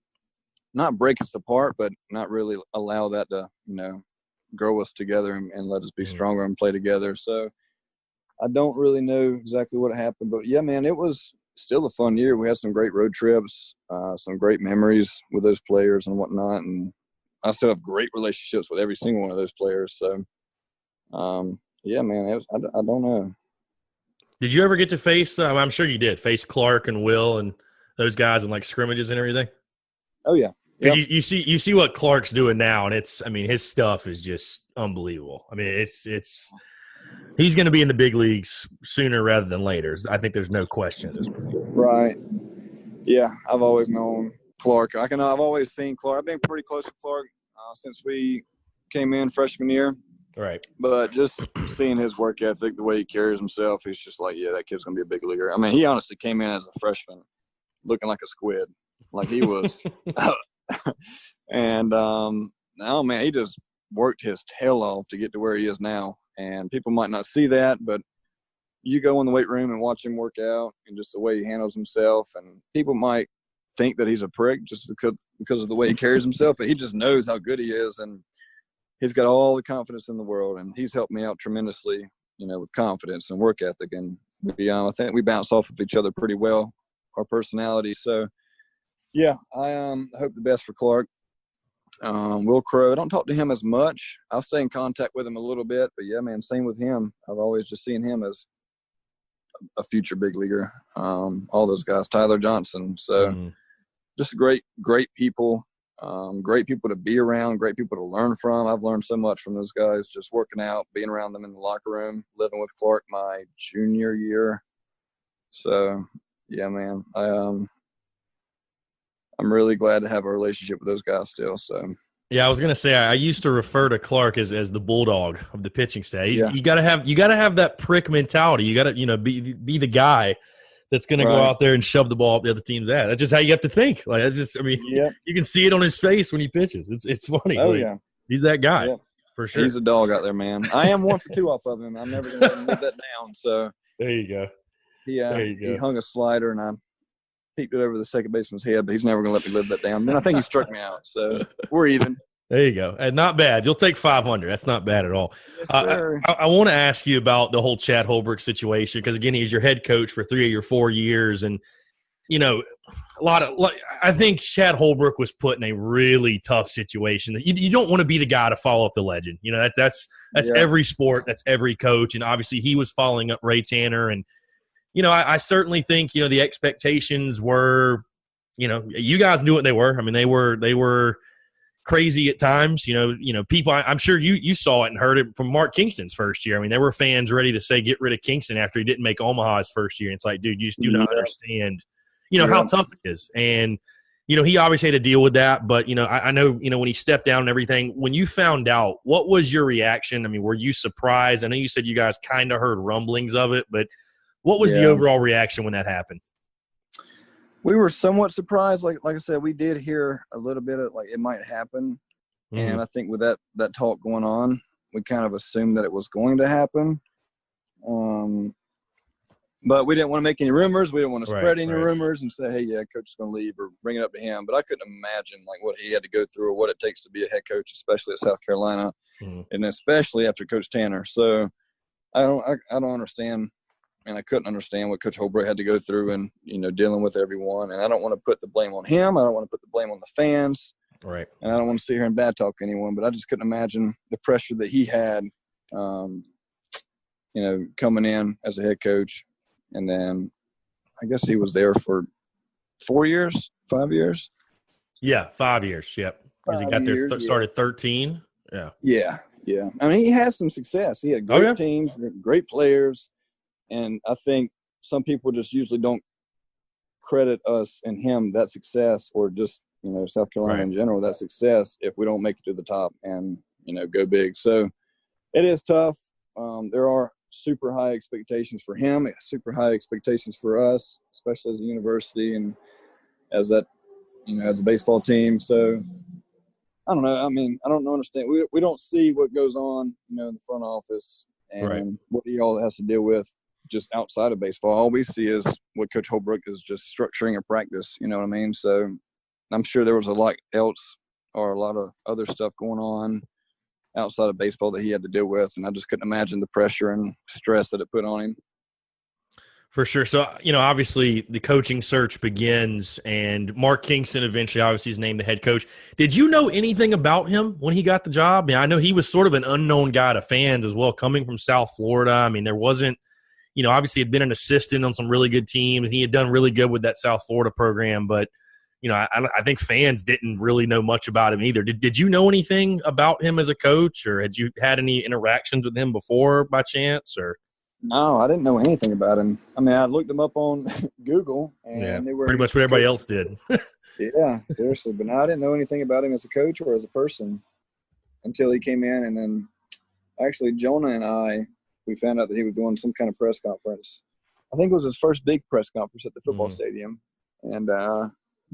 B: not break us apart, but not really allow that to, grow us together and let us be stronger and play together. So I don't really know exactly what happened, but yeah, man, it was still a fun year. We had some great road trips, some great memories with those players and whatnot. And I still have great relationships with every single one of those players. So, yeah, man, I don't know.
A: Did you ever get to face, I'm sure you did, face Clark and Will and those guys in like scrimmages and everything?
B: Oh, yeah.
A: Yep. You see what Clark's doing now, and his stuff is just unbelievable. I mean, he's going to be in the big leagues sooner rather than later. I think there's no question at this point.
B: Right. Yeah, I've always known Clark. I've always seen Clark. I've been pretty close to Clark since we came in freshman year.
A: Right.
B: But just seeing his work ethic, the way he carries himself, he's just like, yeah, that kid's going to be a big leaguer. I mean, he honestly came in as a freshman looking like a squid. Like he was. And, no, man, he just worked his tail off to get to where he is now. And people might not see that, but you go in the weight room and watch him work out and just the way he handles himself. And people might think that he's a prick just because of the way he carries himself, but he just knows how good he is. And he's got all the confidence in the world. And he's helped me out tremendously, with confidence and work ethic. And I think we bounce off of each other pretty well, our personalities. So, yeah, I hope the best for Clark. Will Crow, I don't talk to him as much. I'll stay in contact with him a little bit, but yeah, man, same with him. I've always just seen him as a future big leaguer. All those guys, Tyler Johnson. So just great people, great people to be around, great people to learn from. I've learned so much from those guys, just working out, being around them in the locker room, living with Clark my junior year. So yeah, man, I'm really glad to have a relationship with those guys still. So
A: yeah, I was gonna say I used to refer to Clark as the bulldog of the pitching staff.
B: Yeah.
A: You gotta have that prick mentality. You gotta be the guy that's gonna go out there and shove the ball up the other team's ass. That's just how you have to think. Like that's just you can see it on his face when he pitches. It's funny.
B: Oh
A: like,
B: yeah,
A: he's that guy for sure.
B: He's a dog out there, man. I am 1 for 2 off of him. I'm never gonna let him live that down. So
A: there you go.
B: He hung a slider and I peeked it over the second baseman's head, but he's never going to let me live that down. Then I think he struck me out, so we're even.
A: There you go. And not bad. You'll take 500. That's not bad at all.
B: Yes, sir.
A: I want to ask you about the whole Chad Holbrook situation because, again, he's your head coach for 3 of your 4 years. And, I think Chad Holbrook was put in a really tough situation. You don't want to be the guy to follow up the legend. That's every sport. That's every coach. And obviously he was following up Ray Tanner. And, I certainly think, the expectations were, you guys knew what they were. I mean, they were crazy at times. People. I'm sure you saw it and heard it from Mark Kingston's first year. I mean, there were fans ready to say get rid of Kingston after he didn't make Omaha his first year. And it's like, dude, you just do not understand, how tough it is. And he obviously had to deal with that. But I know when he stepped down and everything. When you found out, what was your reaction? I mean, were you surprised? I know you said you guys kind of heard rumblings of it, but what was the overall reaction when that happened?
B: We were somewhat surprised. Like I said, we did hear a little bit of it might happen. And I think with that talk going on, we kind of assumed that it was going to happen. But we didn't want to make any rumors. We didn't want to spread any rumors and say, hey, yeah, coach is going to leave or bring it up to him. But I couldn't imagine what he had to go through or what it takes to be a head coach, especially at South Carolina and especially after Coach Tanner. So I don't understand. And I couldn't understand what Coach Holbrook had to go through and, dealing with everyone. And I don't want to put the blame on him. I don't want to put the blame on the fans.
A: Right.
B: And I don't want to sit here and bad talk anyone, but I just couldn't imagine the pressure that he had, coming in as a head coach. And then I guess he was there for 4 years, 5 years.
A: Yeah, 5 years. Yep. Because he got there, started 13. Yeah.
B: Yeah. Yeah. I mean, he had some success. He had great teams, great players. And I think some people just usually don't credit us and him that success or just, South Carolina in general, that success if we don't make it to the top and, go big. So it is tough. There are super high expectations for him, super high expectations for us, especially as a university and as that, as a baseball team. So I don't know. I mean, I don't understand. We don't see what goes on, in the front office and what he all has to deal with. Just outside of baseball, all we see is what Coach Holbrook is just structuring a practice. You know what I mean? So I'm sure there was a lot else or a lot of other stuff going on outside of baseball that he had to deal with. And I just couldn't imagine the pressure and stress that it put on him.
A: For sure. So, obviously the coaching search begins and Mark Kingston eventually obviously is named the head coach. Did you know anything about him when he got the job? I mean, I know he was sort of an unknown guy to fans as well, coming from South Florida. I mean, there wasn't, obviously had been an assistant on some really good teams. And he had done really good with that South Florida program. But, I think fans didn't really know much about him either. Did you know anything about him as a coach or had you had any interactions with him before by chance? Or
B: no, I didn't know anything about him. I mean, I looked him up on Google and they were
A: pretty much what everybody else did.
B: Yeah, seriously. But no, I didn't know anything about him as a coach or as a person until he came in. And then actually Jonah and we found out that he was doing some kind of press conference. I think it was his first big press conference at the football stadium. And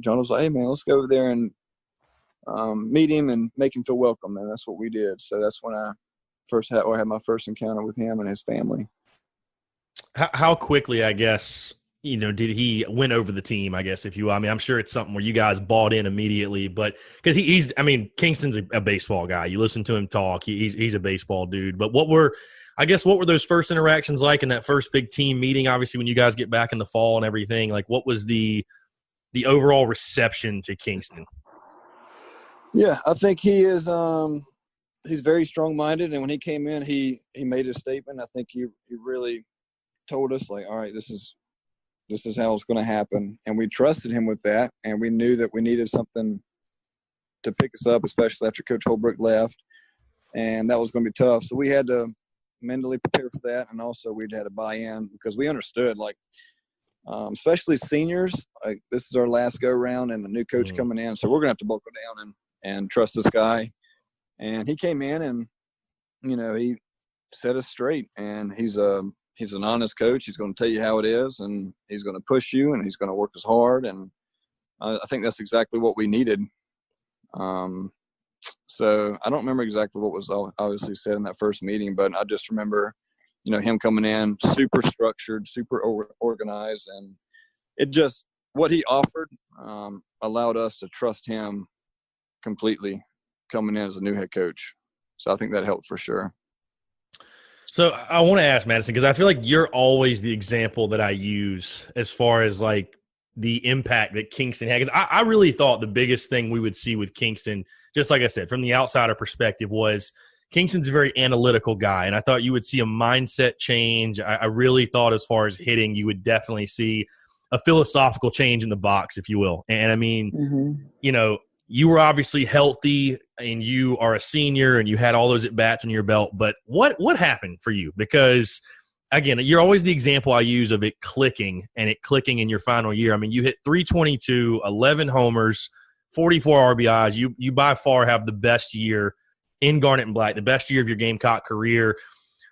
B: Jonah was like, hey, man, let's go over there and meet him and make him feel welcome. And that's what we did. So that's when I had my first encounter with him and his family.
A: How quickly, I guess, did he win over the team, I guess, if you will? I mean, I'm sure it's something where you guys bought in immediately, but because Kingston's a baseball guy. You listen to him talk. He's a baseball dude. But what were I guess what were those first interactions like in that first big team meeting? Obviously, when you guys get back in the fall and everything, like what was the overall reception to Kingston?
B: Yeah, I think he is. He's very strong-minded, and when he came in, he made a statement. I think he really told us, like, all right, this is how it's going to happen, and we trusted him with that, and we knew that we needed something to pick us up, especially after Coach Holbrook left, and that was going to be tough. So we had to mentally prepare for that, and also we'd had to buy in because we understood, like, especially seniors, like this is our last go-round and a new coach coming in, so we're going to have to buckle down and trust this guy. And he came in and, he set us straight, and he's an honest coach. He's going to tell you how it is, and he's going to push you, and he's going to work as hard. And I think that's exactly what we needed. So I don't remember exactly what was obviously said in that first meeting, but I just remember, him coming in super structured, super organized, and it just what he offered allowed us to trust him completely coming in as a new head coach. So I think that helped for sure.
A: So I want to ask Madison, because I feel like you're always the example that I use as far as like the impact that Kingston had. Because I really thought the biggest thing we would see with Kingston, just like I said, from the outsider perspective, was Kingston's a very analytical guy. And I thought you would see a mindset change. I really thought as far as hitting, you would definitely see a philosophical change in the box, if you will. And I mean, you were obviously healthy and you are a senior and you had all those at-bats in your belt. But what happened for you? Because, again, you're always the example I use of it clicking in your final year. I mean, you hit 322, 11 homers, 44 RBIs. You by far have the best year in Garnet and Black, the best year of your Gamecock career.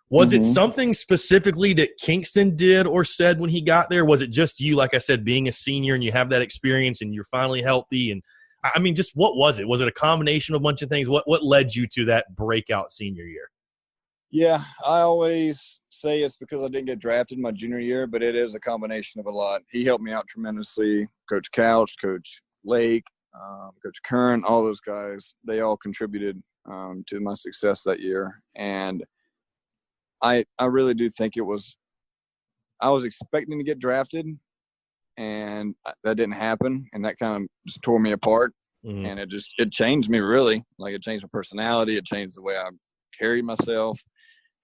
A: Was it something specifically that Kingston did or said when he got there? Was it just you, like I said, being a senior and you have that experience and you're finally healthy? And I mean, just what was it? Was it a combination of a bunch of things? What led you to that breakout senior year?
B: Yeah, I always say it's because I didn't get drafted my junior year, but it is a combination of a lot. He helped me out tremendously. Coach Couch, Coach Lake, Coach Kern, all those guys, they all contributed to my success that year. And I really do think I was expecting to get drafted, and that didn't happen, and that kind of just tore me apart. And it changed me, really. Like, it changed my personality, it changed the way I carried myself.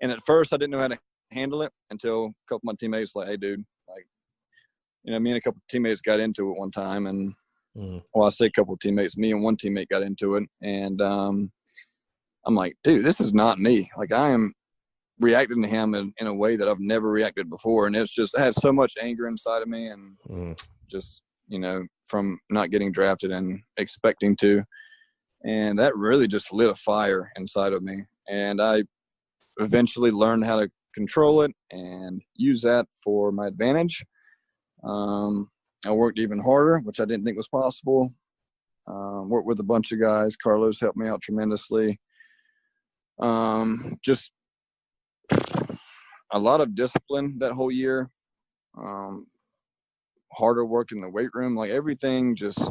B: And at first I didn't know how to handle it until a couple of my teammates like, hey dude, like, me and a couple of teammates got into it one time, and well, I say a couple of teammates, me and one teammate got into it, and I'm like, dude, this is not me. Like, I am reacting to him in a way that I've never reacted before. And it's just, I had so much anger inside of me, and just, from not getting drafted and expecting to. And that really just lit a fire inside of me. And I eventually learned how to control it and use that for my advantage. I worked even harder, which I didn't think was possible. Worked with a bunch of guys. Carlos helped me out tremendously. Just a lot of discipline that whole year. Harder work in the weight room. Like, everything just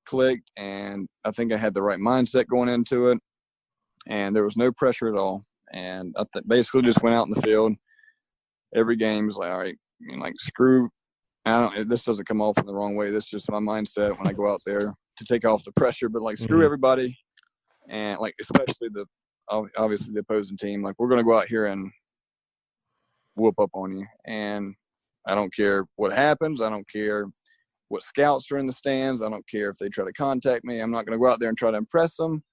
B: clicked, and I think I had the right mindset going into it, and there was no pressure at all. And I basically just went out in the field. Every game was like, all right, screw. This doesn't come off in the wrong way. This is just my mindset when I go out there to take off the pressure. But screw everybody, and especially obviously the opposing team. Like, we're going to go out here and whoop up on you, and I don't care what happens. I don't care what scouts are in the stands. I don't care if they try to contact me. I'm not going to go out there and try to impress them.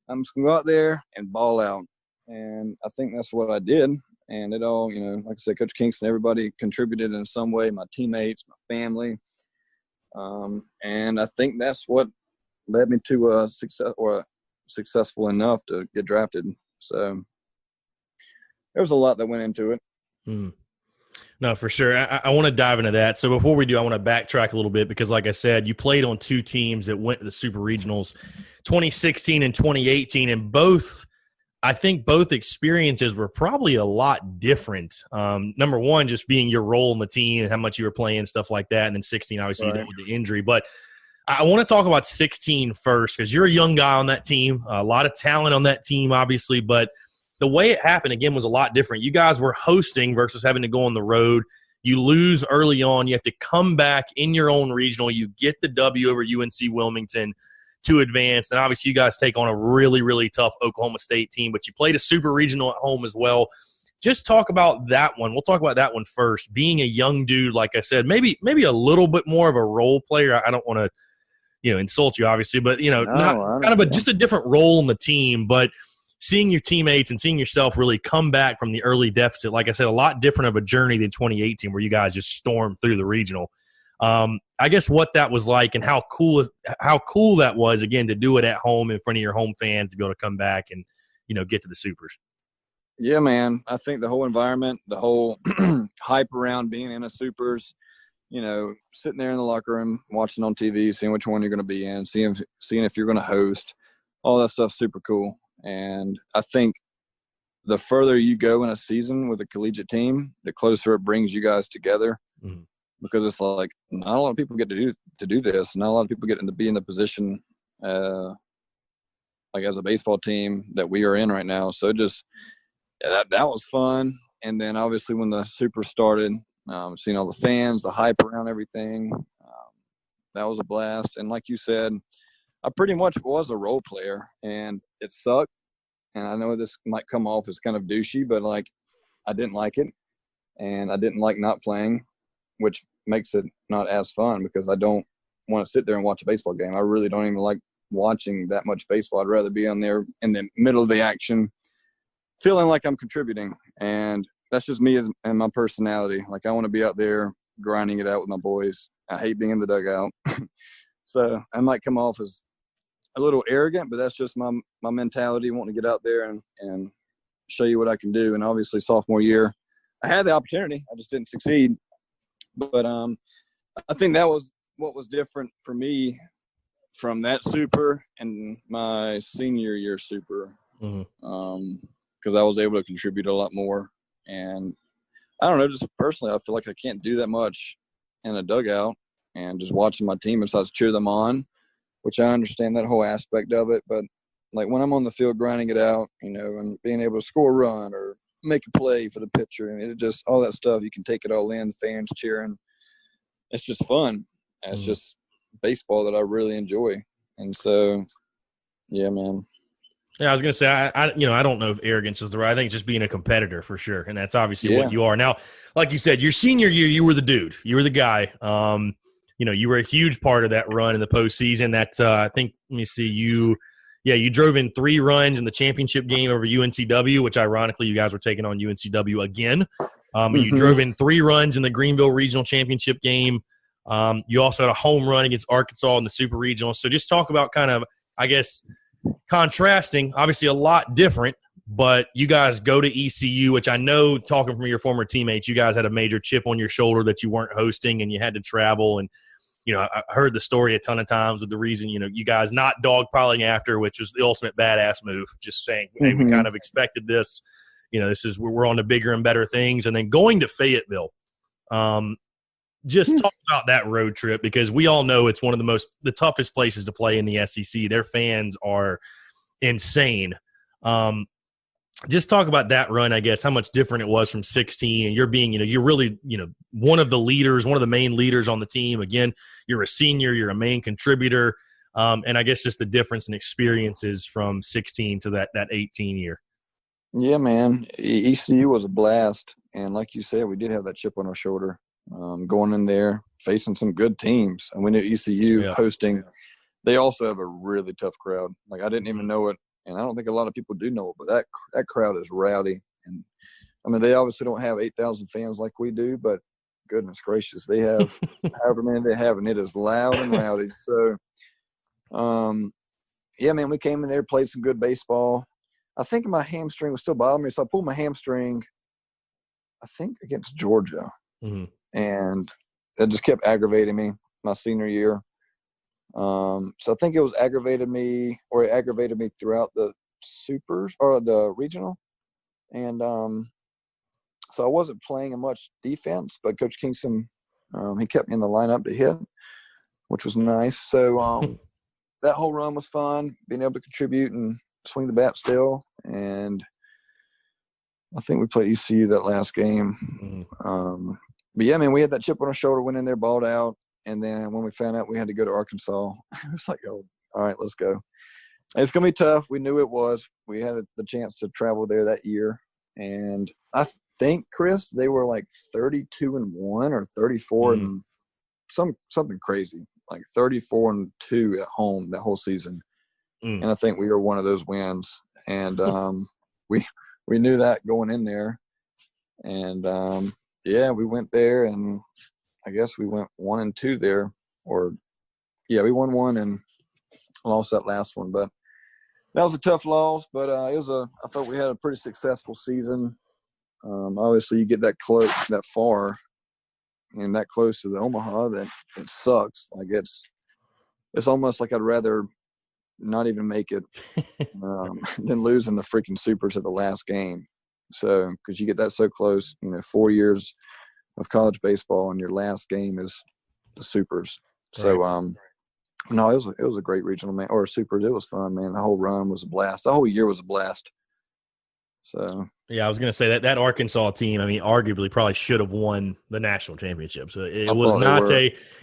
B: I'm just going to go out there and ball out. And I think that's what I did. And it all, like I said, Coach Kingston, everybody contributed in some way, my teammates, my family. And I think that's what led me to successful enough to get drafted. So there was a lot that went into it.
A: No, for sure. I want to dive into that. So before we do, I want to backtrack a little bit because, like I said, you played on two teams that went to the Super Regionals, 2016 and 2018, and I think both experiences were probably a lot different. Number one, just being your role in the team and how much you were playing, stuff like that, and then 16, obviously, you dealt with the injury. But I want to talk about 16 first because you're a young guy on that team, a lot of talent on that team, obviously, but the way it happened, again, was a lot different. You guys were hosting versus having to go on the road. You lose early on. You have to come back in your own regional. You get the W over UNC Wilmington to advance. And obviously you guys take on a really, really tough Oklahoma State team, but you played a super regional at home as well. Just talk about that one. We'll talk about that one first. Being a young dude, like I said, maybe a little bit more of a role player. I don't want to, insult you, obviously, but, just a different role in the team. But seeing your teammates and seeing yourself really come back from the early deficit, like I said, a lot different of a journey than 2018 where you guys just stormed through the regional. I guess what that was like and how cool that was, again, to do it at home in front of your home fans, to be able to come back and, get to the Supers.
B: Yeah, man. I think the whole environment, the whole hype around being in a Supers, sitting there in the locker room, watching on TV, seeing which one you're going to be in, seeing if you're going to host, all that stuff's super cool. And I think the further you go in a season with a collegiate team, the closer it brings you guys together. Mm-hmm. Because it's like not a lot of people get to do this. Not a lot of people get to be in the position, like as a baseball team that we are in right now. So that was fun. And then obviously when the Super started, seeing all the fans, the hype around everything, that was a blast. And like you said, I pretty much was a role player, and it sucked. And I know this might come off as kind of douchey, but like I didn't like it, and I didn't like not playing, which makes it not as fun because I don't want to sit there and watch a baseball game. I really don't even like watching that much baseball. I'd rather be on there in the middle of the action, feeling like I'm contributing. And that's just me and my personality. Like I want to be out there grinding it out with my boys. I hate being in the dugout. So I might come off as a little arrogant, but that's just my mentality, wanting to get out there and show you what I can do. And obviously sophomore year, I had the opportunity. I just didn't succeed. But I think that was what was different for me from that Super and my senior year Super, because I was able to contribute a lot more. And I don't know, just personally, I feel like I can't do that much in a dugout and just watching my team besides cheer them on, which I understand that whole aspect of it. But like when I'm on the field grinding it out, and being able to score a run or make a play for the pitcher, and it just all that stuff, you can take it all in, the fans cheering. It's just fun. It's just baseball that I really enjoy. And so, yeah, man.
A: Yeah, I was gonna say I don't know if arrogance is the right. I think it's just being a competitor for sure, and that's obviously what you are. Now, like you said, your senior year, you were the dude, you were the guy. You were a huge part of that run in the postseason. That I think, let me see, you drove in 3 runs in the championship game over UNCW, which ironically you guys were taking on UNCW again. And you drove in 3 runs in the Greenville Regional Championship game. You also had a home run against Arkansas in the Super Regional. So just talk about kind of, I guess, contrasting, obviously a lot different, but you guys go to ECU, which I know, talking from your former teammates, you guys had a major chip on your shoulder that you weren't hosting and you had to travel. And, I heard the story a ton of times with the reason, you guys not dogpiling after, which was the ultimate badass move, just saying, hey, we kind of expected this. This is where we're on to bigger and better things. And then going to Fayetteville, just talk about that road trip, because we all know it's one of the toughest places to play in the SEC. Their fans are insane. Just talk about that run, I guess, how much different it was from 16, and you're being, you're really, one of the leaders, one of the main leaders on the team. Again, you're a senior, you're a main contributor. And I guess just the difference in experiences from 16 to that 18 year.
B: Yeah, man. ECU was a blast. And like you said, we did have that chip on our shoulder. Going in there, facing some good teams. And we knew ECU hosting. They also have a really tough crowd. Like, I didn't even know it, and I don't think a lot of people do know it, but that crowd is rowdy. And, I mean, they obviously don't have 8,000 fans like we do, but goodness gracious, they have however many they have, and it is loud and rowdy. So, yeah, man, we came in there, played some good baseball. I think my hamstring was still bothering me, so I pulled my hamstring, I think, against Georgia. And that just kept aggravating me my senior year. So I think it aggravated me throughout the Supers or the regional. And so I wasn't playing much defense, but Coach Kingston, he kept me in the lineup to hit, which was nice. So that whole run was fun, being able to contribute and swing the bat still. And I think we played ECU that last game. But yeah, man, we had that chip on our shoulder, went in there, balled out. And then when we found out we had to go to Arkansas, it was like, oh, all right, let's go. It's going to be tough. We knew it was. We had the chance to travel there that year. And I think, Chris, they were like 32-1 or 34 and something crazy, like 34-2 at home that whole season. And I think we were one of those wins. And we knew that going in there. And, yeah, we went there, and I guess we went 1-2 there. We won one and lost that last one. But that was a tough loss, but I thought we had a pretty successful season. Obviously, you get that close, that far, and that close to the Omaha, that it sucks. Like it's almost like I'd rather not even make it than losing the freaking Supers at the last game. So, because you get that so close, 4 years of college baseball, and your last game is the Supers. So, right. No, it was a great regional Supers. It was fun, man. The whole run was a blast. The whole year was a blast. So
A: yeah, I was going to say that Arkansas team, I mean, arguably probably should have won the national championship. So it was not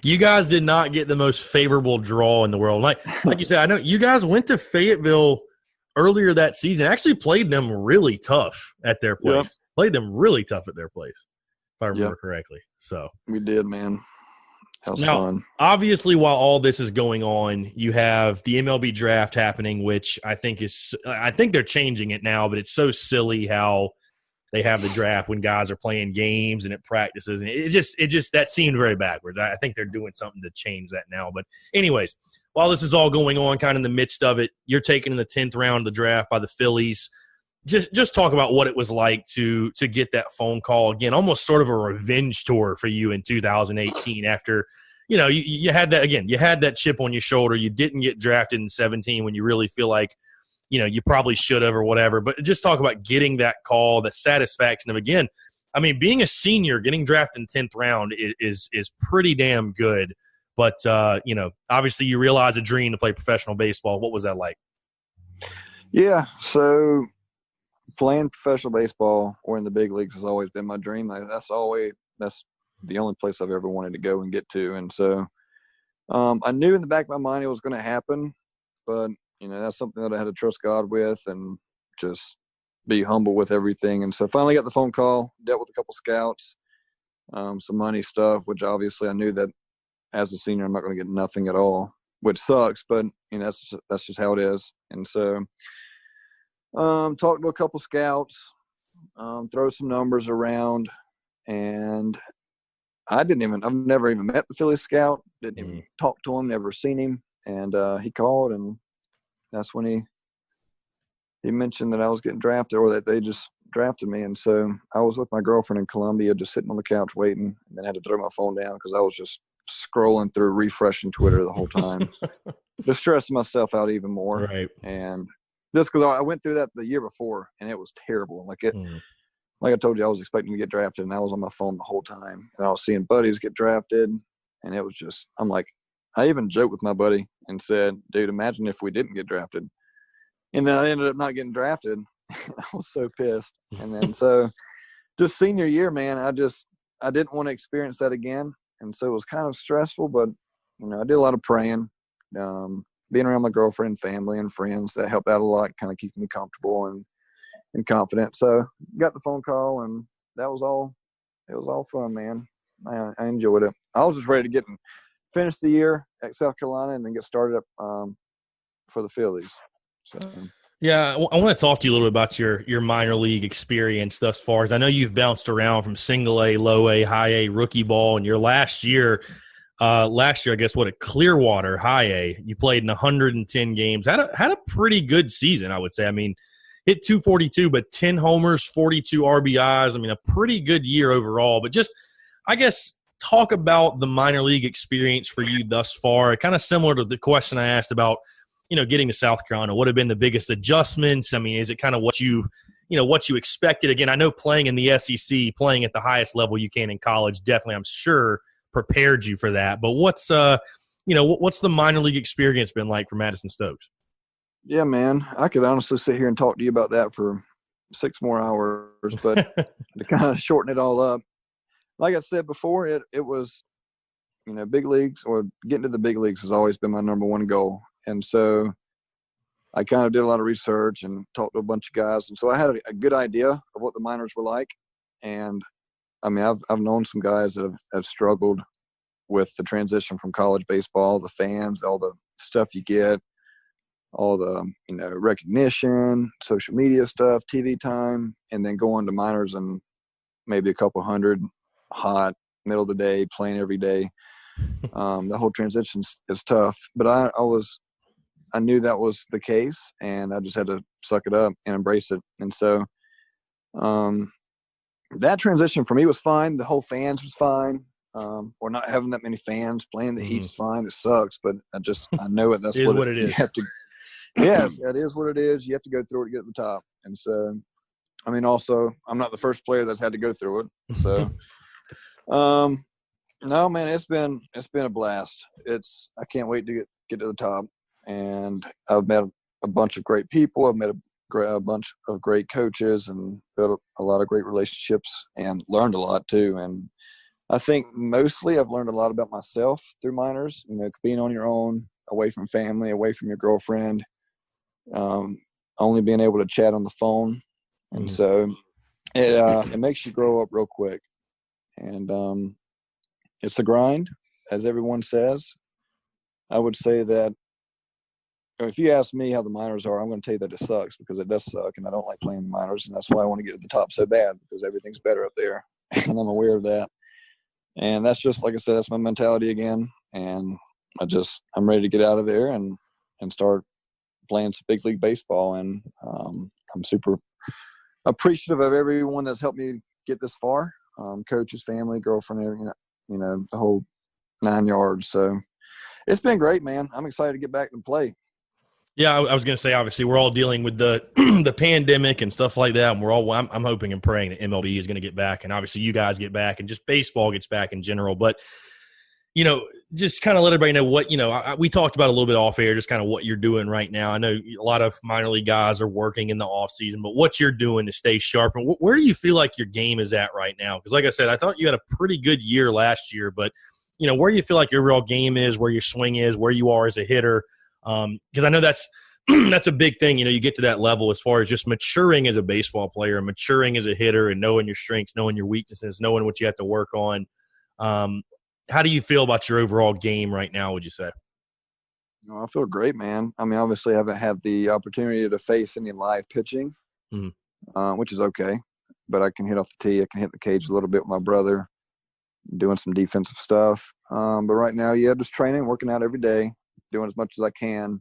A: you guys did not get the most favorable draw in the world. Like you said, I know you guys went to Fayetteville earlier that season. Actually played them really tough at their place. Yep. Played them really tough at their place, if I remember correctly. So
B: we did, man. That was
A: fun. Obviously, while all this is going on, you have the MLB draft happening, which I think they're changing it now, but it's so silly how they have the draft when guys are playing games and at practices, and it just that seemed very backwards. I think they're doing something to change that now. But anyways, while this is all going on, kind of in the midst of it, you're taken in the 10th round of the draft by the Phillies. Just talk about what it was like to get that phone call again, almost sort of a revenge tour for you in 2018 after, you had that again, you had that chip on your shoulder. You didn't get drafted in 17 when you really feel like, you probably should have or whatever, but just talk about getting that call, the satisfaction of, again, I mean, being a senior, getting drafted in 10th round is pretty damn good. But, obviously you realize a dream to play professional baseball. What was that like?
B: Yeah. So, playing professional baseball or in the big leagues has always been my dream. That's the only place I've ever wanted to go and get to. And so I knew in the back of my mind it was going to happen, but that's something that I had to trust God with and just be humble with everything. And so finally got the phone call, dealt with a couple scouts, some money stuff, which obviously I knew that as a senior I'm not going to get nothing at all, which sucks, but that's just how it is. And so talked to a couple scouts, throw some numbers around, and I've never even met the Philly scout, didn't even talk to him, never seen him. And he called, and that's when he mentioned that I was getting drafted, or that they just drafted me. And so I was with my girlfriend in Columbia, just sitting on the couch waiting, and then had to throw my phone down because I was just scrolling through, refreshing Twitter the whole time, just stressing myself out even more.
A: Right.
B: And just because I went through that the year before, and it was terrible. Like I told you, I was expecting to get drafted, and I was on my phone the whole time. And I was seeing buddies get drafted, and it was just – I'm like – I even joked with my buddy and said, dude, imagine if we didn't get drafted. And then I ended up not getting drafted. I was so pissed. And then so just senior year, man, I didn't want to experience that again. And so it was kind of stressful, but, I did a lot of praying. Being around my girlfriend, family, and friends, that helped out a lot, kind of keeping me comfortable and confident. So got the phone call, and that was all. It was all fun, man. I enjoyed it. I was just ready to finish the year at South Carolina and then get started up for the Phillies. So.
A: Yeah, I want to talk to you a little bit about your minor league experience thus far. I know you've bounced around from single A, low A, high A, rookie ball, and your last year, I guess, at Clearwater, high A, you played in 110 games. Had a pretty good season, I would say. I mean, hit 242, but 10 homers, 42 RBIs. I mean, a pretty good year overall. But just, I guess, talk about the minor league experience for you thus far. Kind of similar to the question I asked about, getting to South Carolina. What have been the biggest adjustments? I mean, is it kind of what you expected? Again, I know playing in the SEC, playing at the highest level you can in college, definitely, I'm sure, prepared you for that. But what's the minor league experience been like for Madison Stokes?
B: Yeah, man, I could honestly sit here and talk to you about that for 6 more hours, but to kind of shorten it all up, like I said before, it was, big leagues or getting to the big leagues has always been my number one goal. And so I kind of did a lot of research and talked to a bunch of guys. And so I had a good idea of what the minors were like. And I mean, I've known some guys that have struggled with the transition from college baseball, the fans, all the stuff you get, all the, recognition, social media stuff, TV time, and then going to minors and maybe a couple hundred, hot, middle of the day, playing every day. The whole transition is tough, but I knew that was the case, and I just had to suck it up and embrace it. And so that transition for me was fine. The whole fans was fine. Or not having that many fans playing the Heat's fine. It sucks, but I know it. That's
A: what it is.
B: You have to. Yes, that is what it is. You have to go through it to get to the top. And so, I mean, also, I'm not the first player that's had to go through it. So, no, man, it's been a blast. I can't wait to get to the top. And I've met a bunch of great people. I've met a bunch of great coaches and built a lot of great relationships and learned a lot too. And I think mostly I've learned a lot about myself through minors, being on your own, away from family, away from your girlfriend, only being able to chat on the phone. And so it makes you grow up real quick. And it's a grind, as everyone says. I would say that if you ask me how the minors are, I'm going to tell you that it sucks, because it does suck, and I don't like playing minors, and that's why I want to get to the top so bad, because everything's better up there, and I'm aware of that. And that's just, like I said, that's my mentality again, and I'm ready to get out of there and start playing some big league baseball. And I'm super appreciative of everyone that's helped me get this far, coaches, family, girlfriend, the whole 9 yards. So it's been great, man. I'm excited to get back and play.
A: Yeah, I was going to say, obviously, we're all dealing with the the pandemic and stuff like that, and I'm hoping and praying that MLB is going to get back, and obviously you guys get back, and just baseball gets back in general. But, just kind of let everybody know what, we talked about a little bit off air, just kind of what you're doing right now. I know a lot of minor league guys are working in the off season, but what you're doing to stay sharp, and where do you feel like your game is at right now? Because like I said, I thought you had a pretty good year last year, but, where you feel like your overall game is, where your swing is, where you are as a hitter. Because I know that's a big thing. You get to that level as far as just maturing as a baseball player, maturing as a hitter, and knowing your strengths, knowing your weaknesses, knowing what you have to work on. How do you feel about your overall game right now, would you say?
B: I feel great, man. I mean, obviously I haven't had the opportunity to face any live pitching, which is okay. But I can hit off the tee. I can hit the cage a little bit with my brother, doing some defensive stuff. But right now, just training, working out every day, doing as much as I can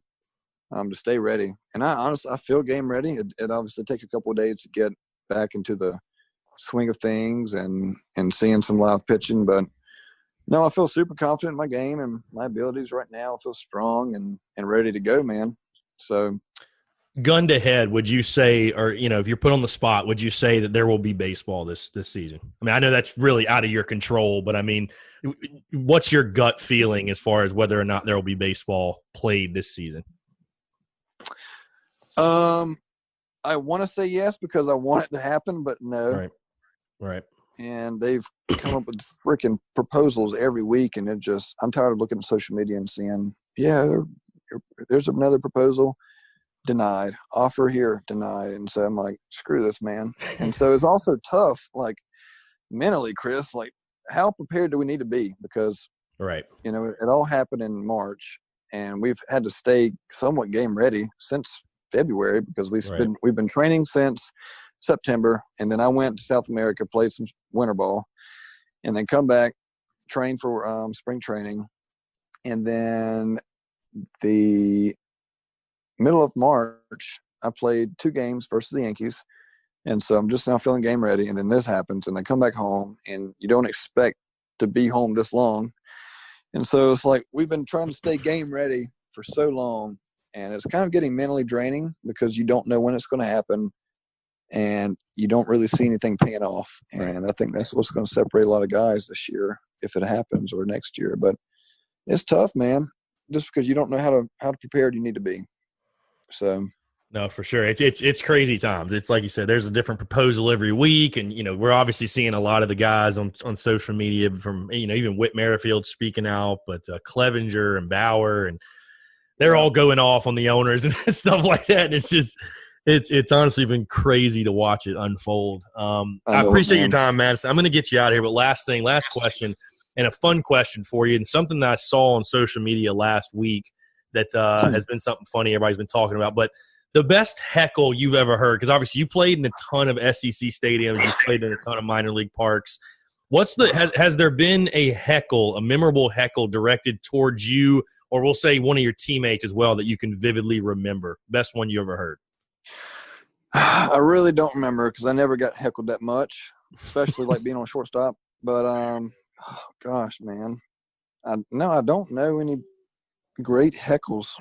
B: to stay ready. And I feel game ready. It obviously takes a couple of days to get back into the swing of things and seeing some live pitching. But, no, I feel super confident in my game and my abilities right now. I feel strong and ready to go, man. So,
A: gun to head, would you say, or, if you're put on the spot, would you say that there will be baseball this season? I mean, I know that's really out of your control, but I mean, what's your gut feeling as far as whether or not there will be baseball played this season?
B: I want to say yes, because I want it to happen, but no.
A: Right.
B: And they've come up with freaking proposals every week, and I'm tired of looking at social media and seeing, there's another proposal. Denied, offer here, denied. And so I'm like, screw this, man. And so it's also tough, like mentally, Chris, like how prepared do we need to be? Because, it all happened in March, and we've had to stay somewhat game ready since February, because we've been training since September. And then I went to South America, played some winter ball, and then come back, train for spring training. And then the middle of March, I played 2 games versus the Yankees. And so I'm just now feeling game ready. And then this happens, and I come back home, and you don't expect to be home this long. And so it's like we've been trying to stay game ready for so long, and it's kind of getting mentally draining, because you don't know when it's going to happen, and you don't really see anything paying off. And I think that's what's going to separate a lot of guys this year, if it happens, or next year. But it's tough, man, just because you don't know how prepared you need to be. So,
A: No, for sure. It's crazy times. It's like you said, there's a different proposal every week. And, we're obviously seeing a lot of the guys on social media from, even Whit Merrifield speaking out, but Clevenger and Bauer, and they're all going off on the owners and stuff like that. And it's just, it's honestly been crazy to watch it unfold. I appreciate your time, Madison. I'm going to get you out of here. But last question, and a fun question for you, and something that I saw on social media last week that has been something funny everybody's been talking about. But the best heckle you've ever heard, because obviously you played in a ton of SEC stadiums, you played in a ton of minor league parks. Has there been a memorable heckle directed towards you, or we'll say one of your teammates as well, that you can vividly remember? Best one you ever heard?
B: I really don't remember because I never got heckled that much, especially like being on shortstop. But oh gosh, man, I don't know any great heckles.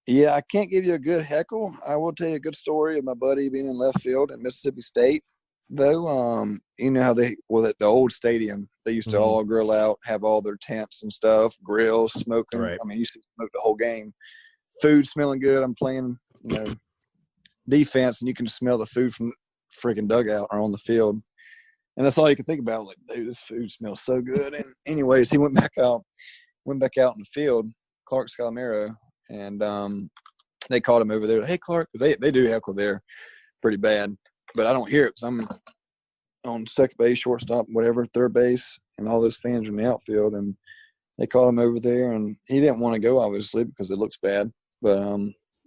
B: Yeah, I can't give you a good heckle. I will tell you a good story of my buddy being in left field at Mississippi State, though. You know how at the old stadium, they used to all grill out, have all their tents and stuff, grills, smoking. Right. I mean, you used to smoke the whole game. Food smelling good. I'm playing, defense, and you can smell the food from freaking dugout or on the field. And that's all you can think about. Like, dude, this food smells so good. And anyways, he went back out in the field, Clark Scalamero. And they called him over there. Hey, Clark, they do heckle there pretty bad, but I don't hear it because I'm on second base, shortstop, whatever, third base, and all those fans are in the outfield. And they called him over there, and he didn't want to go, obviously, because it looks bad. But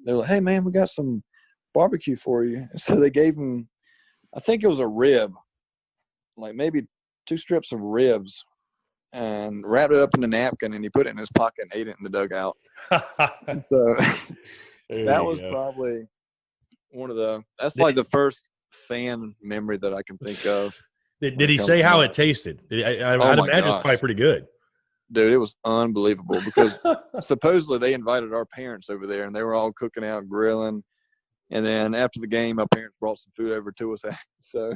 B: they're like, hey, man, we got some barbecue for you. And so they gave him, I think it was a rib, like maybe 2 strips of ribs, and wrapped it up in a napkin, and he put it in his pocket and ate it in the dugout. So that was probably that's like the first fan memory that I can think of.
A: Did he say how it tasted? I'd imagine it's probably pretty good.
B: Dude, it was unbelievable because supposedly they invited our parents over there, and they were all cooking out, grilling. And then after the game, my parents brought some food over to us. So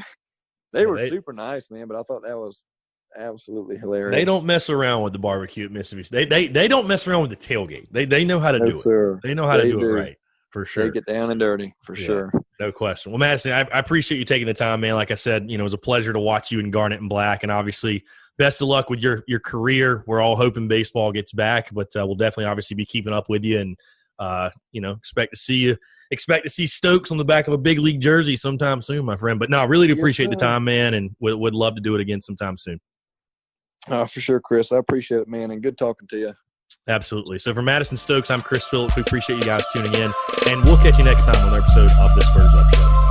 B: they were super nice, man, but I thought that was absolutely hilarious.
A: They don't mess around with the barbecue at Mississippi. They don't mess around with the tailgate. They know how to do it. They know how to do it right, for sure.
B: They get down and dirty, for sure.
A: No question. Well, Madison, I appreciate you taking the time, man. Like I said, it was a pleasure to watch you in Garnet and Black, and obviously best of luck with your career. We're all hoping baseball gets back, but we'll definitely obviously be keeping up with you, and expect to see Stokes on the back of a big league jersey sometime soon, my friend. But no, I really do appreciate the time, man, and would love to do it again sometime soon.
B: For sure, Chris. I appreciate it, man, and good talking to you.
A: Absolutely. So for Madison Stokes, I'm Chris Phillips. We appreciate you guys tuning in, and we'll catch you next time on an episode of the Spurs Up Show.